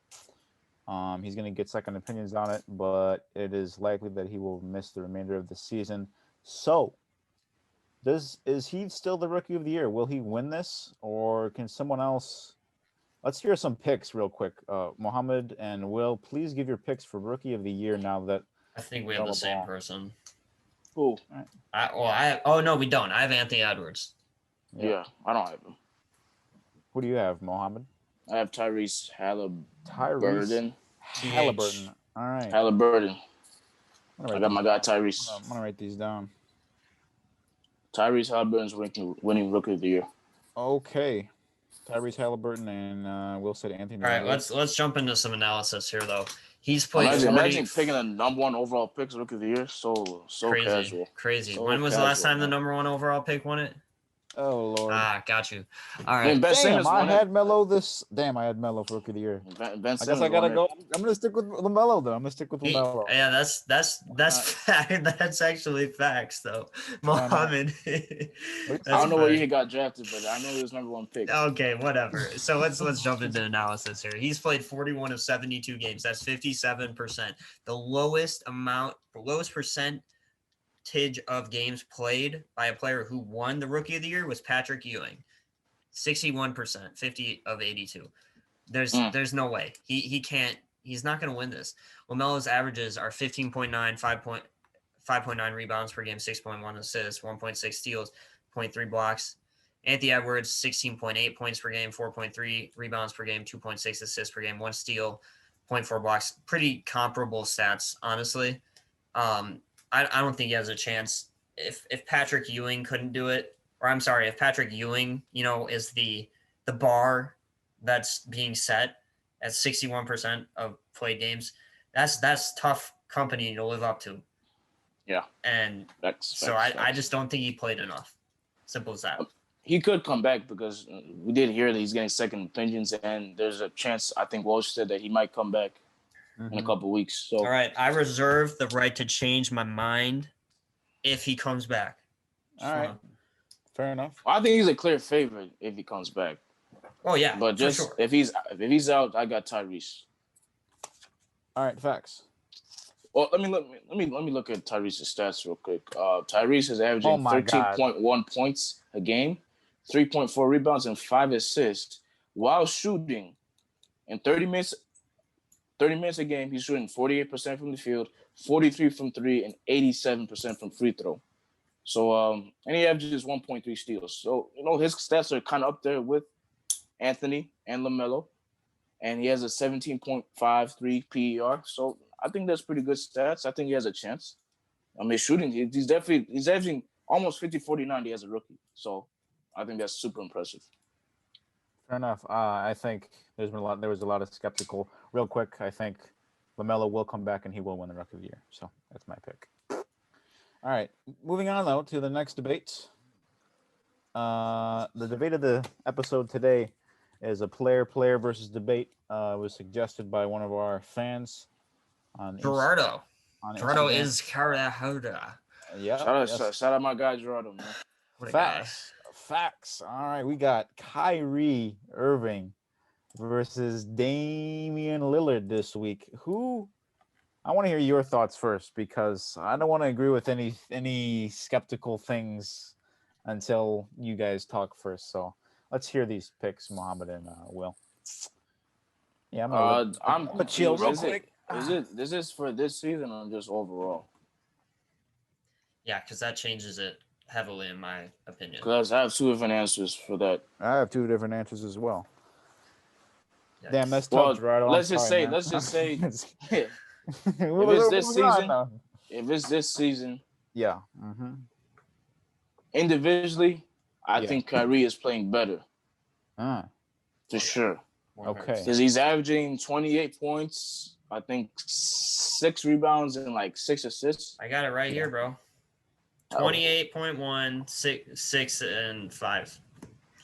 He's going to get second opinions on it, but it is likely that he will miss the remainder of the season. So, is he still the Rookie of the Year? Will he win this, or can someone else? Let's hear some picks real quick. Mohammed and Will, please give your picks for Rookie of the Year now that I think we have the same person. Who? No, we don't. I have Anthony Edwards. Yeah, I don't have him. Who do you have, Mohammed? I have Tyrese Halliburton. Halliburton. All right. Halliburton. I got my guy Tyrese. I'm gonna write these down. Tyrese Halliburton's winning Rookie of the Year. Okay, Tyrese Halliburton and Will said Anthony. All right, Davis. let's jump into some analysis here though. He's played Imagine picking the number 1 overall pick Rookie of the Year. So casual. Crazy. So when was the last time man. the number 1 overall pick won it? Oh Lord. Got you. All right. Ben Damn, Simmons I won had it. Melo this. Damn, I had Melo for Rookie of the Year. Ben I guess Simmons I gotta won go. I'm gonna stick with LaMelo though. I'm gonna stick with LaMelo. Yeah, that's fact. That's actually facts though. Mohammed. I don't know where he got drafted, but I know he was number 1 pick. Okay, whatever. So let's jump into analysis here. He's played 41 of 72 games. That's 57%. The lowest percentage of games played by a player who won the Rookie of the Year was Patrick Ewing. 61%, 50 of 82. There's no way. He can't. He's not going to win this. LaMelo's averages are 15.9, 5.9 rebounds per game, 6.1 assists, 1.6 steals, 0.3 blocks. Anthony Edwards, 16.8 points per game, 4.3 rebounds per game, 2.6 assists per game, 1 steal, 0.4 blocks. Pretty comparable stats, honestly. I don't think he has a chance. If Patrick Ewing couldn't do it, or I'm sorry, if Patrick Ewing, is the bar that's being set at 61% of played games, that's tough company to live up to. Yeah. And I just don't think he played enough. Simple as that. He could come back because we did hear that he's getting second opinions, and there's a chance, I think Walsh said, that he might come back in a couple of weeks. So all right, I reserve the right to change my mind if he comes back. All right. Fair enough. I think he's a clear favorite if he comes back. Oh yeah, but just sure. if he's out, I got Tyrese. All right, facts. Well, let me look at Tyrese's stats real quick. Tyrese is averaging 13.1 points a game, 3.4 rebounds, and 5 assists while shooting in 30 minutes a game. He's shooting 48% from the field, 43 from 3, and 87% from free throw. So, and he averages 1.3 steals. So, his stats are kind of up there with Anthony and LaMelo. And he has a 17.53 PER. So, I think that's pretty good stats. I think he has a chance. I mean, shooting, he's averaging almost 50-40-90 as a rookie. So, I think that's super impressive. Fair enough. I think there was a lot of skeptical. Real quick, I think LaMelo will come back and he will win the Rookie of the Year. So, that's my pick. All right, moving on, though, to the next debate. The debate of the episode today is a player versus debate. It was suggested by one of our fans. Gerardo. Gerardo Instagram. is Carahoda. Yeah. Shout out my guy, Gerardo, man. What a Facts. Facts. All right, we got Kyrie Irving versus Damian Lillard this week. I want to hear your thoughts first because I don't want to agree with any skeptical things until you guys talk first. So let's hear these picks, Mohammed and Will. Yeah, I'm gonna chill real quick. Is this for this season or just overall? Yeah, because that changes it heavily in my opinion. Because I have 2 different answers for that. I have 2 different answers as well. Yikes. Damn, that's tough, Gerardo. Let's just say, if it's this season, yeah. Individually, I think Kyrie is playing better. For sure. Okay. Because he's averaging 28 points, I think 6 rebounds and like 6 assists. I got it right here, bro. 28.1, 6 and 5.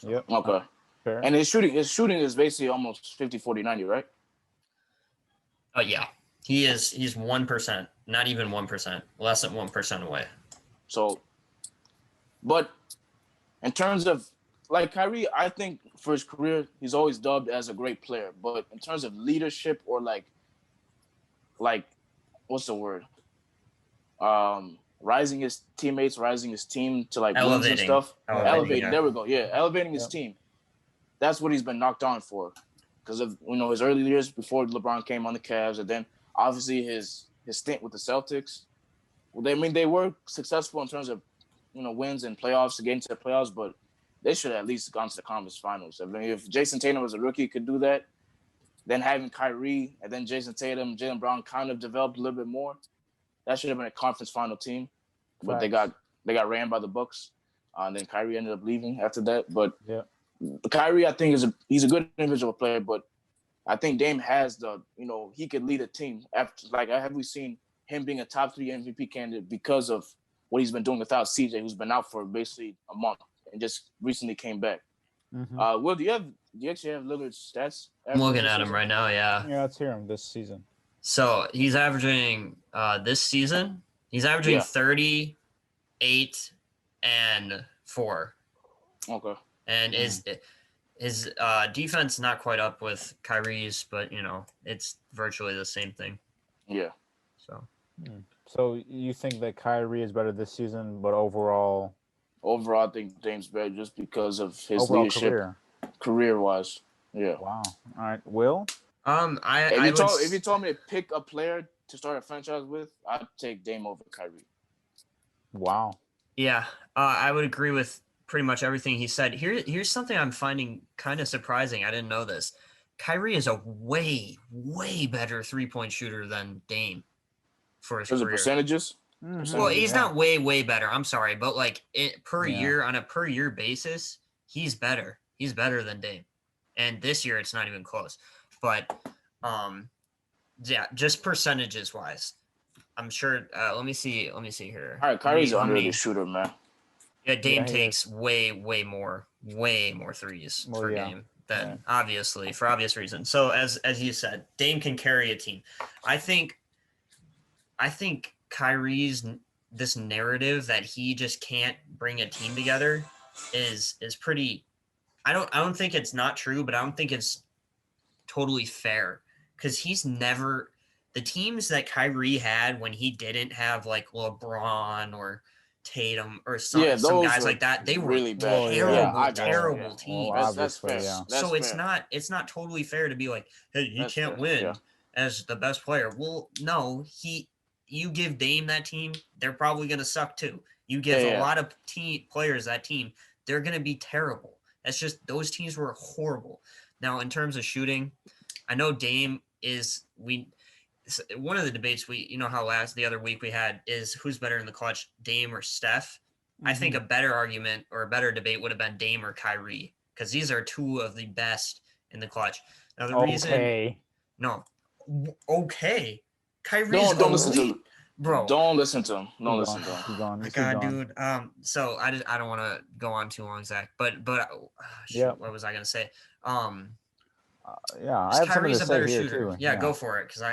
Yep. Okay. Fair. And his shooting is basically almost 50-40-90, right? Oh yeah. He's 1%, not even 1%, less than 1% away. So, but in terms of like Kyrie, I think for his career, he's always dubbed as a great player. But in terms of leadership or like what's the word? Rising his teammates, rising his team to like wins and stuff. Elevating. There we go. Yeah, elevating his team. That's what he's been knocked on for, because of his early years before LeBron came on the Cavs, and then obviously his stint with the Celtics. Well, they were successful in terms of wins and playoffs to get into the playoffs, but they should have at least gone to the conference finals. I mean, if Jason Tatum was a rookie, could do that. Then having Kyrie and then Jason Tatum, Jaylen Brown kind of developed a little bit more. That should have been a conference final team, but Facts. they got ran by the Bucks, and then Kyrie ended up leaving after that. But Yeah. Kyrie, I think he's a good individual player, but I think Dame has he could lead a team. After have we seen him being a top 3 MVP candidate because of what he's been doing without CJ, who's been out for basically a month and just recently came back. Mm-hmm. Will, do you actually have Lillard's stats? I'm looking at him right now. Yeah. Yeah, let's hear him this season. So he's averaging this season. He's averaging 38 and 4. Okay. And his defense not quite up with Kyrie's, but it's virtually the same thing. Yeah. So you think that Kyrie is better this season, but overall, I think Dame's better just because of his overall leadership, career-wise. Yeah. Wow. All right, Will. If you told me to pick a player to start a franchise with, I'd take Dame over Kyrie. Wow. Yeah, I would agree with pretty much everything he said. Here's something I'm finding kind of surprising. I didn't know this. Kyrie is a way, way better 3-point shooter than Dame for his career. Percentages? Mm-hmm. Well, he's not way, way better. I'm sorry, but year on a per year basis, he's better. He's better than Dame, and this year it's not even close. But just percentages wise, I'm sure. Let me see here. All right, Kyrie's an underrated shooter, man. Yeah, Dame takes way more threes per game. That obviously for obvious reasons. So as you said, Dame can carry a team. I think Kyrie's this narrative that he just can't bring a team together is pretty. I don't think it's not true, but I don't think it's totally fair because he's never the teams that Kyrie had when he didn't have like LeBron or Tatum or some guys like that. They were really bad. Terrible teams. That's fair. So it's not totally fair to be like, hey, he can't win as the best player. Well, no, you give Dame that team, they're probably going to suck too. You give a lot of players that team, they're going to be terrible. That's just those teams were horrible. Now, in terms of shooting, I know Dame is one of the debates how the other week we had is who's better in the clutch, Dame or Steph. Mm-hmm. I think a better argument or a better debate would have been Dame or Kyrie because these are two of the best in the clutch. Now the reason, Kyrie's don't listen to him. Bro, don't listen to him. Don't listen to him. Keep going. God, dude. So I don't want to go on too long, Zach. But what was I gonna say? I have Kyrie's something to a better say here shooter. Too. Yeah, go for it because I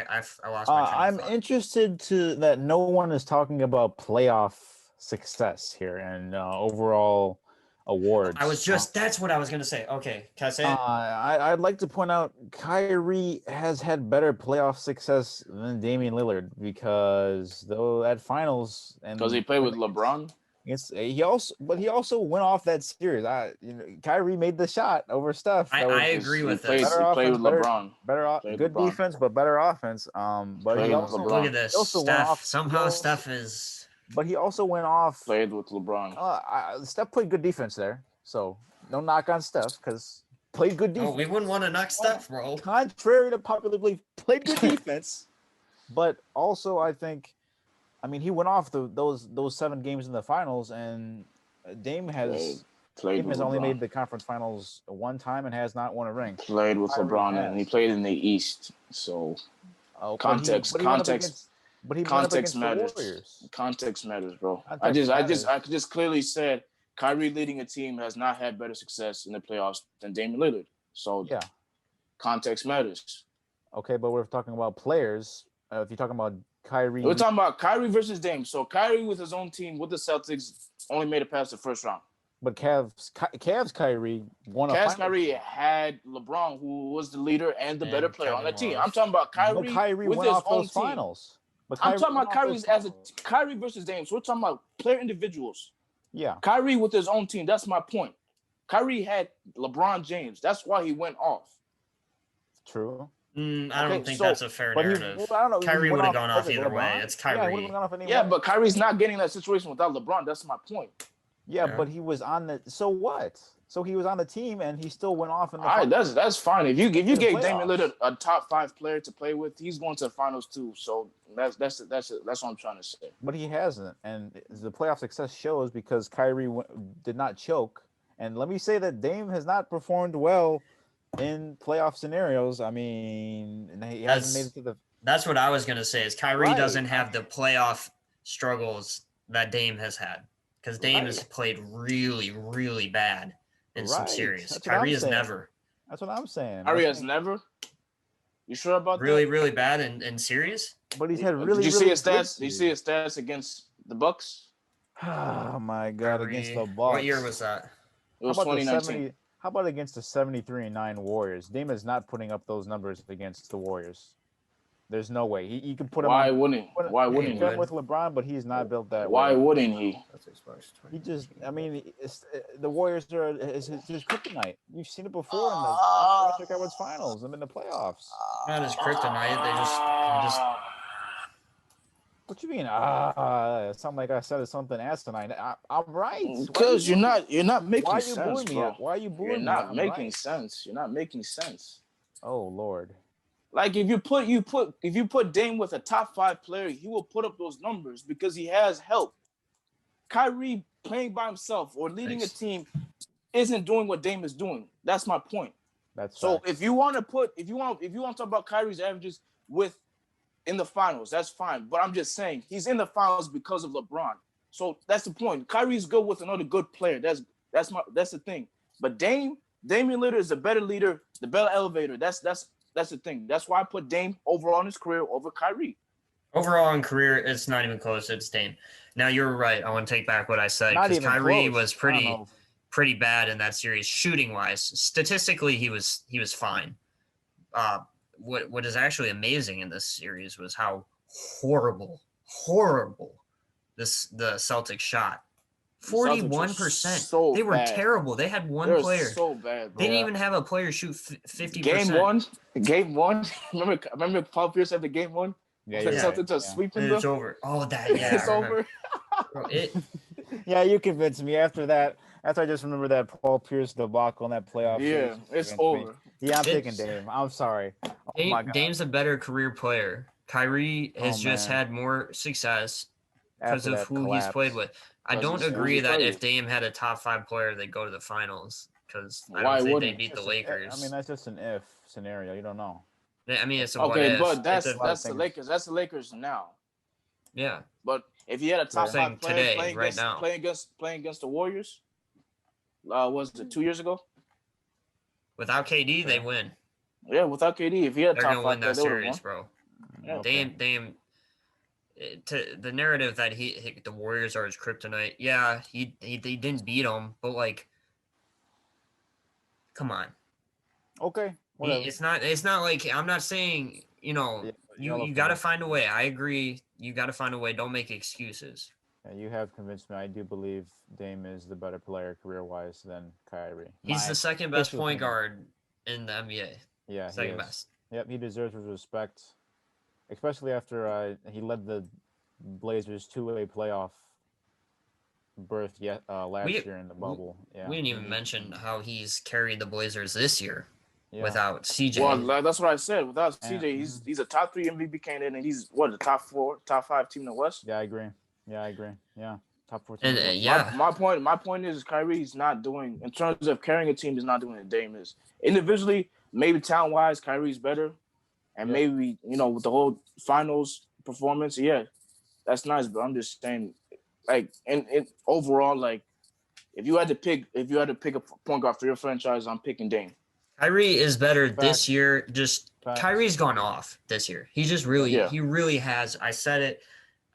lost my train I'm of thought. interested that no one is talking about playoff success here and overall awards. I was that's what I was gonna say. Okay, can I say it? I'd like to point out Kyrie has had better playoff success than Damian Lillard because though at finals and because he played with LeBron. He also went off that series. Kyrie made the shot over Steph. I agree with this. He played with LeBron. Good defense, but better offense. But he also look at this. Steph is. But he also went off. Played with LeBron. Steph played good defense there, so no knock on Steph because played good defense. Oh, we wouldn't want to knock Steph, bro. Contrary to popular belief, played good defense. But also, I think, he went off those 7 games in the finals, and Dame has only made the conference finals one time and has not won a ring. Played with LeBron, and he played in the East, so context matters. Context matters, bro. I just clearly said Kyrie leading a team has not had better success in the playoffs than Damian Lillard. So context matters. Okay, but we're talking about players. If you're talking about Kyrie, we're talking about Kyrie versus Dame. So Kyrie with his own team with the Celtics only made it past the first round. But Cavs Kyrie won a finals. Kyrie had LeBron, who was the leader and the better player on the team. I'm talking about Kyrie with went his off own those finals. But I'm talking about Kyrie versus Dame. So we're talking about player individuals. Yeah. Kyrie with his own team. That's my point. Kyrie had LeBron James. That's why he went off. True. I don't think that's a fair narrative. I don't know. Kyrie would have gone off either way. It's Kyrie. Yeah, but Kyrie's not getting that situation without LeBron. That's my point. Yeah, but he was on the. So what? So he was on the team, and he still went off in the All right, finals. that's fine. If you the gave Damian playoffs. Lillard a top 5 player to play with, he's going to the finals too. So that's what I'm trying to say. But he hasn't, and the playoff success shows because Kyrie did not choke. And let me say that Dame has not performed well in playoff scenarios. I mean, he hasn't made it to the. That's what I was gonna say. Is Kyrie Right. doesn't have the playoff struggles that Dame has had because Dame has played really, really bad in some series. That's Kyrie has never. That's what I'm saying. Kyrie has never. You sure about really, that? really bad in series? But he's had really. Did you really see his good stats? Did you see his stats against the Bucks? Oh my God! Kyrie, against the Bucks. What year was that? It was 2019. How about against the 73-9 Warriors? Dame is not putting up those numbers against the Warriors. There's no way he can put him. Why wouldn't he? Why wouldn't he? With LeBron, but he's not built that way. Why wouldn't he? He just, I mean, the Warriors are his kryptonite. You've seen it before in the Western Conference Finals. I'm in the playoffs. Not his kryptonite. They just. What you mean? It sounded like I said something asinine. I'm right. Because you're not making sense, bro. Why are you booing me? You're not making sense. You're not making sense. Oh Lord. Like if you put Dame with a top 5 player, he will put up those numbers because he has help. Kyrie playing by himself or leading a team isn't doing what Dame is doing. That's my point. That's so facts. if you want to talk about Kyrie's averages in the finals, that's fine. But I'm just saying he's in the finals because of LeBron. So that's the point. Kyrie's good with another good player. That's the thing. But Damian Lillard is a better leader, the better elevator. That's the thing. That's why I put Dame overall in his career over Kyrie. Overall in career, it's not even close. It's Dame. Now you're right. I want to take back what I said because Kyrie was pretty bad in that series, shooting wise. Statistically, he was fine. What is actually amazing in this series was how horrible the Celtics shot. 41%. They were terrible. They had one player. So bad. Bro. They didn't even have a player shoot 50%. Game one. Remember Paul Pierce had the game one. Yeah, Celtics are sweeping. It's over. Oh, that yeah. It's over. Bro, yeah, you convinced me. After that, I just remember that Paul Pierce debacle in that playoff. Yeah, it's over. Yeah, I'm taking Dame. I'm sorry. Dame's a better career player. Kyrie has just had more success because of who he's played with. I don't agree that if Dame had a top 5 player, they'd go to the finals because I don't think they beat the Lakers. I mean, that's just an if scenario. You don't know. I mean, it's a okay, but that's the Lakers. That's the Lakers now. Yeah. But if you had a top 5 player playing against the Warriors, was it 2 years ato? Without KD, they win. Yeah, without KD, if he had a top 5 win that player, series, bro. Yeah, Dame. The narrative that the Warriors are his kryptonite. Yeah, he didn't beat them, but like, come on. Okay. It's not like I'm not saying you got to find a way. I agree. You got to find a way. Don't make excuses. Yeah, you have convinced me. I do believe Dame is the better player career-wise than Kyrie. He's the second best point guard in the NBA. Yeah, second best. Yep, he deserves his respect, especially after he led the Blazers to a playoff berth last year in the bubble. Yeah, we didn't even mention how he's carried the Blazers this year without CJ. Well, that's what I said. Without CJ, he's a top 3 MVP candidate, and he's the top 5 team in the West. Yeah, I agree. Yeah, top 4 team. And, my point is Kyrie's not doing, in terms of carrying a team, is not doing what Dame is. Individually, maybe talent wise, Kyrie's better, and maybe with the whole finals performance, that's nice. But I'm just saying, like, and overall, like, if you had to pick a point guard for your franchise, I'm picking Dame. Kyrie is better this year. Kyrie's gone off this year. He just he really has. I said it.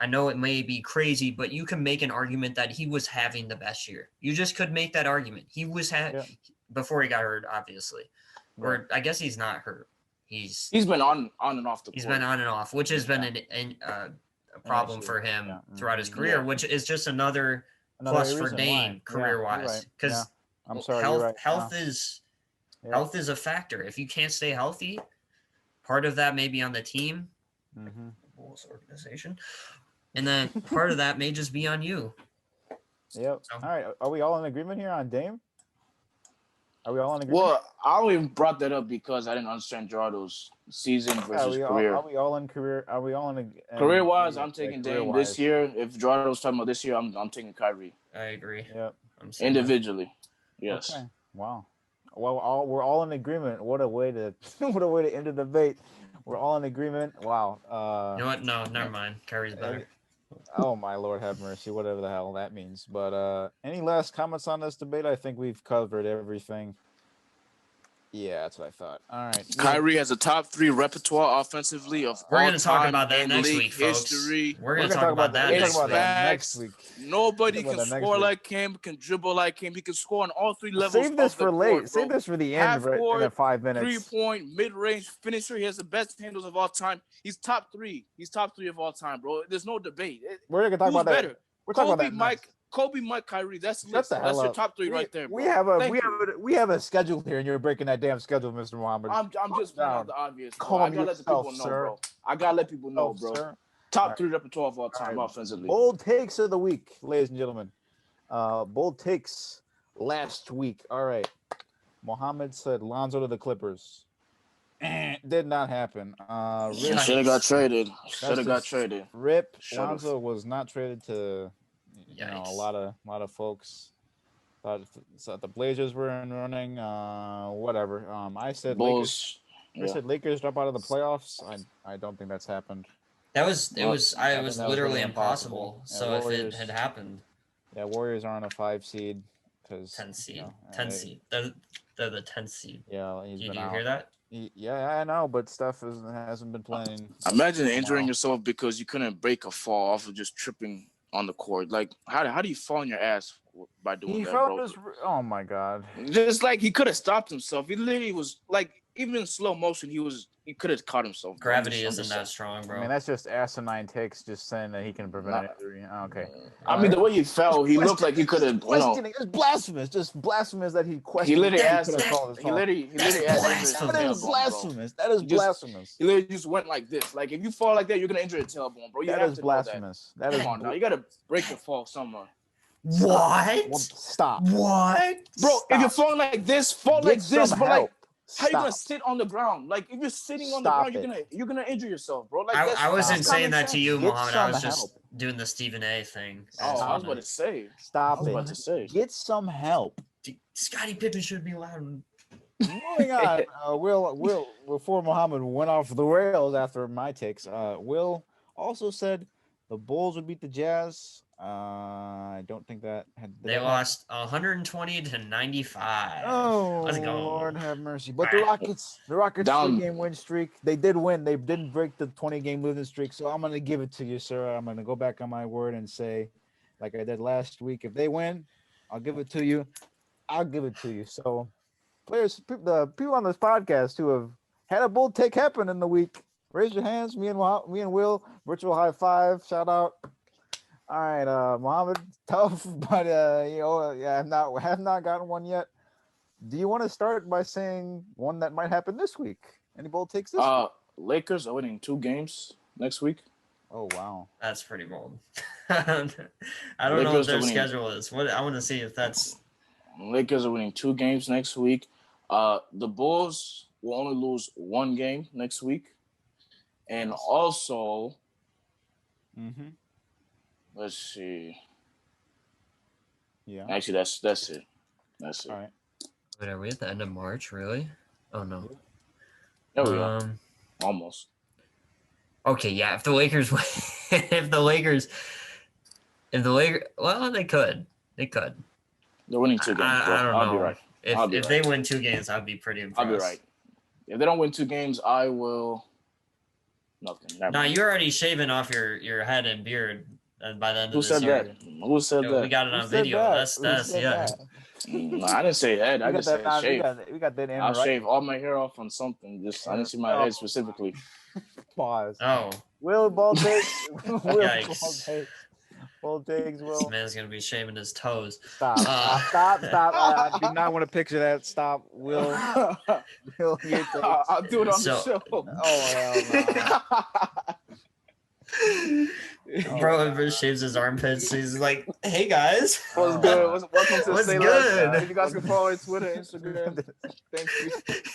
I know it may be crazy, but you can make an argument that he was having the best year. You just could make that argument. He was before he got hurt, obviously. Or I guess he's not hurt. He's been on and off the court. He's been on and off, which has been a problem for him throughout his career, which is just another plus for Dame career-wise. Because I'm sorry, health is a factor. If you can't stay healthy, part of that may be on the team, Bulls organization, and then part of that may just be on you. Yep. So, all right. Are we all in agreement here on Dame? Are we all in agreement? Well, I only brought that up because I didn't understand Gerardo's season versus career. Are we all in career? Are we all in Career-wise, I'm taking Dame career-wise. this year. If Gerardo was talking about this year, I'm taking Kyrie. I agree. Yep. Individually. Yes. Okay. Wow. Well, we're all in agreement. What a way to end the debate. We're all in agreement. Wow. You know what? No, never mind. Kyrie's better. Oh my Lord, have mercy. Whatever the hell that means. But any last comments on this debate? I think we've covered everything. Yeah, that's what I thought. All right. Kyrie has a top 3 repertoire offensively of We're all going to talk time about that in next league week, folks. history. We're going to talk about that next week. Nobody can score week. like him, can dribble like him. He can score on all 3 levels. Save this for late. Court, Save this for the end, right, in 5 minutes. 3-point, mid-range finisher. He has the best handles of all time. He's top 3. He's top 3 of all time, bro. There's no debate. We're going to talk about that. Better? We're talking about that. Kobe, Mike, Kyrie. That's your top 3 right there, bro. We have a schedule here, and you're breaking that damn schedule, Mr. Muhammad. I'm just pointing out the obvious. I gotta let the people know, bro. I gotta let people know, bro. Sir. Top 3 repertoire of all time offensively. Bold takes of the week, ladies and gentlemen. Bold takes last week. All right. Muhammad said Lonzo to the Clippers. Did not happen. Should have got traded. Rip. Lonzo was not traded to a lot of folks thought the Blazers were in running. Whatever. I said Bulls. I said Lakers drop out of the playoffs. I don't think that's happened. It was literally impossible. So Warriors, if it had happened, Warriors are on a 5 seed because 10 seed. 10 seed. They're the 10th seed. Yeah, Did you hear that? Yeah, I know, but Steph hasn't been playing. Imagine injuring yourself because you couldn't break a fall off of just tripping on the court. Like, how do you fall on your ass by doing that, bro? Oh my God! Just like he could have stopped himself. He literally was like, even in slow motion, he could have caught himself. Bro. Gravity isn't that strong, bro. I mean, that's just asinine takes, just saying that he can prevent injury. Okay. I mean, the way he fell, he looked like he could have. It's blasphemous. Just blasphemous that he questioned. He literally asked. He literally asked. That is blasphemous. That is blasphemous. He literally just went like this. Like, if you fall like that, you're gonna injure your tailbone, bro. That is blasphemous. That is. Come on, now you gotta break the fall somewhere. What? Well, stop. What? Bro, if you're falling like this, fall like this, but like, how you gonna Stop. sit on the ground? Like, if you're sitting on the ground, you're gonna injure yourself, bro. Like, I wasn't saying that to you, Get Mohammed. I was some just help. doing the Stephen A. thing. Oh, I was about to say. Stop I was about to say. Get some help. Scottie Pippen should be allowed. Moving on, Will before Muhammad went off the rails after my takes. Will also said the Bulls would beat the Jazz. I don't think that they lost 120 to 95. Oh, let's go. Lord have mercy. But the Rockets 3-game win streak. They did win. They didn't break the 20-game losing streak. So I'm gonna give it to you, sir. I'm gonna go back on my word and say, like I did last week, if they win, I'll give it to you. I'll give it to you. So, players, the people on this podcast who have had a bold take happen in the week, raise your hands. Me and Will, virtual high five. Shout out. All right, Muhammad, tough, but I have not gotten one yet. Do you want to start by saying one that might happen this week? Any bold takes this week? Lakers are winning 2 games next week. Oh wow, that's pretty bold. I don't know what their schedule is. I want to see if that's. Lakers are winning 2 games next week. The Bulls will only lose 1 game next week, and also. Mm-hmm. Let's see. Yeah. Actually, that's it. That's it. All right. Wait, are we at the end of March? Really? Oh no. There we go. Almost. Okay, yeah. If the Lakers, well, they could. They're winning 2 games. I don't know. I'll be right. If they win 2 games, I'd be pretty impressed. I'll be right. If they don't win 2 games, I will. Nothing. Now you're already shaving off your head and beard. By the end of this year. Who said that? We got it on video. That's yeah. No, I didn't say head. I just said shave. We got that in. I'll shave all my hair off on something. Just I didn't see my head specifically. Pause. Oh. Will ball takes. Yikes. Bold takes. Will. This man's gonna be shaving his toes. Stop. I do not want to picture that. Stop. Will. I'll do it on the show. Oh hell no. Bro shaves his armpits. He's like, "Hey guys, What's good? Welcome to What's Say good? Less. If you guys can follow our Twitter, Instagram. Thank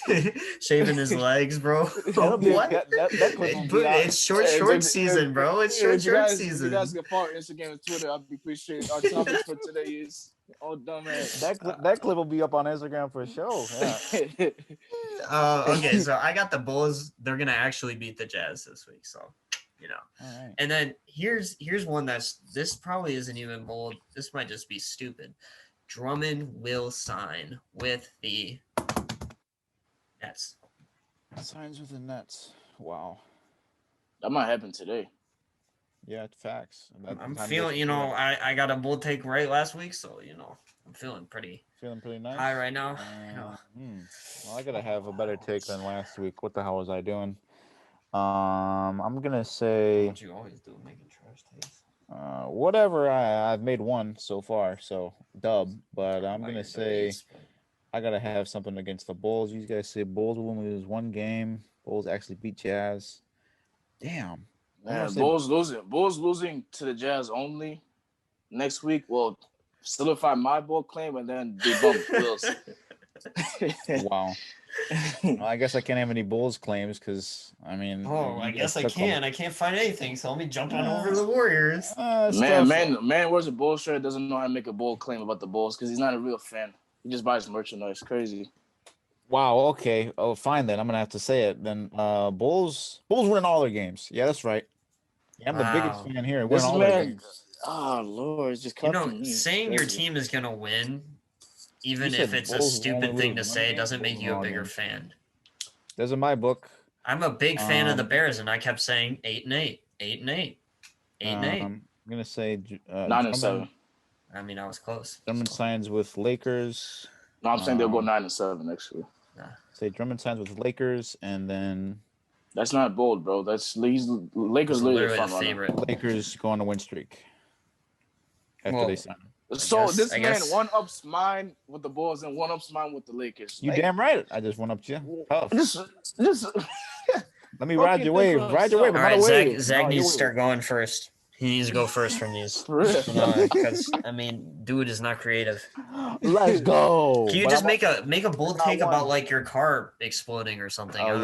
you. Shaving his legs, bro." That'll be What? that clip will be out. It's short season, bro. It's short If you season. guys can follow our Instagram and Twitter, I'd be appreciated. Our topics for today is dumbass. That clip will be up on Instagram for sure. Yeah. Okay, so I got the Bulls. They're gonna actually beat the Jazz this week, so you know. All right. And then here's one this probably isn't even bold. This might just be stupid. Drummond will sign with the Nets. Signs with the Nets. Wow. That might happen today. Yeah, it's facts. I'm feeling, I got a bold take right last week, so I'm feeling pretty nice. high right now. Well, I gotta have a better take than last week. What the hell was I doing? I'm gonna say. What you always do, making trash takes. Whatever. I've made one so far, so dub. But I'm gonna say I gotta have something against the Bulls. You guys say Bulls will lose one game. Bulls actually beat Jazz. Damn. Man, Bulls losing to the Jazz only next week will solidify my bold claim and then debunk Will's. Wow. Well, I guess I can't have any Bulls claims because I guess I can. I can't find anything, so let me jump on over to the Warriors. Man wears a Bulls shirt doesn't know how to make a bold claim about the Bulls because he's not a real fan. He just buys merchandise. Crazy. Wow. Okay. Oh, fine then. I'm gonna have to say it then. Bulls win all their games. Yeah, that's right. Yeah, I'm the biggest fan here. Win all their games. Oh Lord, it's just saying your team is gonna win, even if it's a stupid thing to say, doesn't make you a bigger fan. There's in my book. I'm a big fan of the Bears, and I kept saying 8-8, 8-8, 8-8. I'm gonna say 9-7. I mean, I was close. Drummond signs with Lakers. No, I'm saying they'll go 9-7 next year. Say Drummond signs with Lakers, and then that's not bold, bro. Lakers literally the favorite. Lakers go on a win streak after they sign. So this man one ups mine with the Bulls and one ups mine with the Lakers. You damn right. I just one upped you. Tough. Just let me ride your wave. Ride your wave. All right, Zach needs to start going first. He needs to go first from these. Because dude is not creative. Let's go. Can you just make a bold take about like your car exploding or something? Oh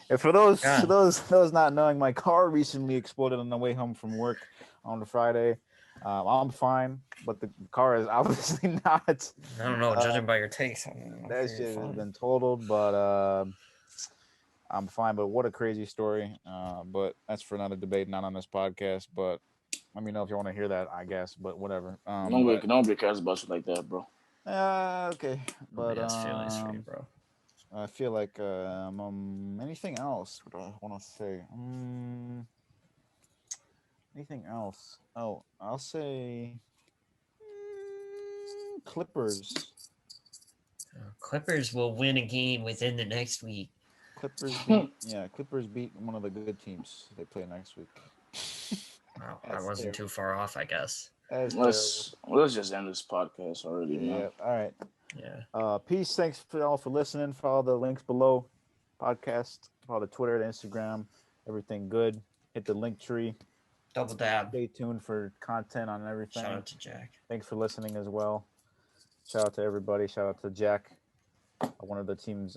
yeah, for those not knowing, my car recently exploded on the way home from work on the Friday. I'm fine, but the car is obviously not. I don't know, judging by your takes. That shit has been totaled, but I'm fine. But what a crazy story. But that's for another debate, not on this podcast. But let me know if you want to hear that, I guess. But whatever. Nobody cares about shit like that, bro. Okay. But that's feelings for you, bro. I feel like anything else? What do I want to say? Anything else? Oh, I'll say Clippers. Clippers will win a game within the next week. Clippers beat one of the good teams they play next week. Wow, I wasn't too far off, I guess. Let's just end this podcast already. Yeah. Man. All right. Yeah. Peace. Thanks for all for listening. Follow the links below. Podcast. Follow the Twitter, the Instagram. Everything good. Hit the link tree. Double dab. Stay tuned for content on everything. Shout out to Jack. Thanks for listening as well. Shout out to everybody. Shout out to Jack, one of the team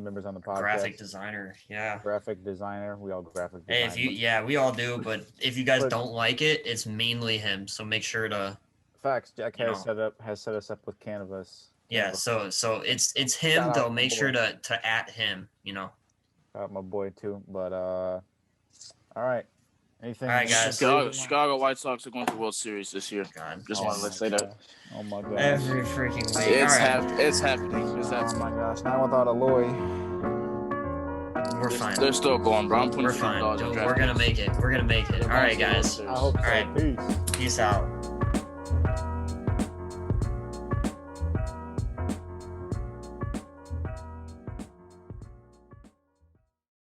members on the podcast. Graphic designer, yeah. Graphic designer. We all graphic design. Hey, we all do. But if you guys don't like it, it's mainly him. So make sure to. Facts. Jack has set us up with Canvas. Yeah. So it's him though. Make sure to at him. Shout my boy too. But all right. Anything? All right, guys. Chicago White Sox are going to the World Series this year. God, just want to say that. Oh my god. Every freaking week. It's happening. It's happening. Oh my gosh. Now without Aloy. We're fine. They're still going, bro. We're fine. Dude, we're gonna make it. All right, guys. I hope so. All right. Peace out.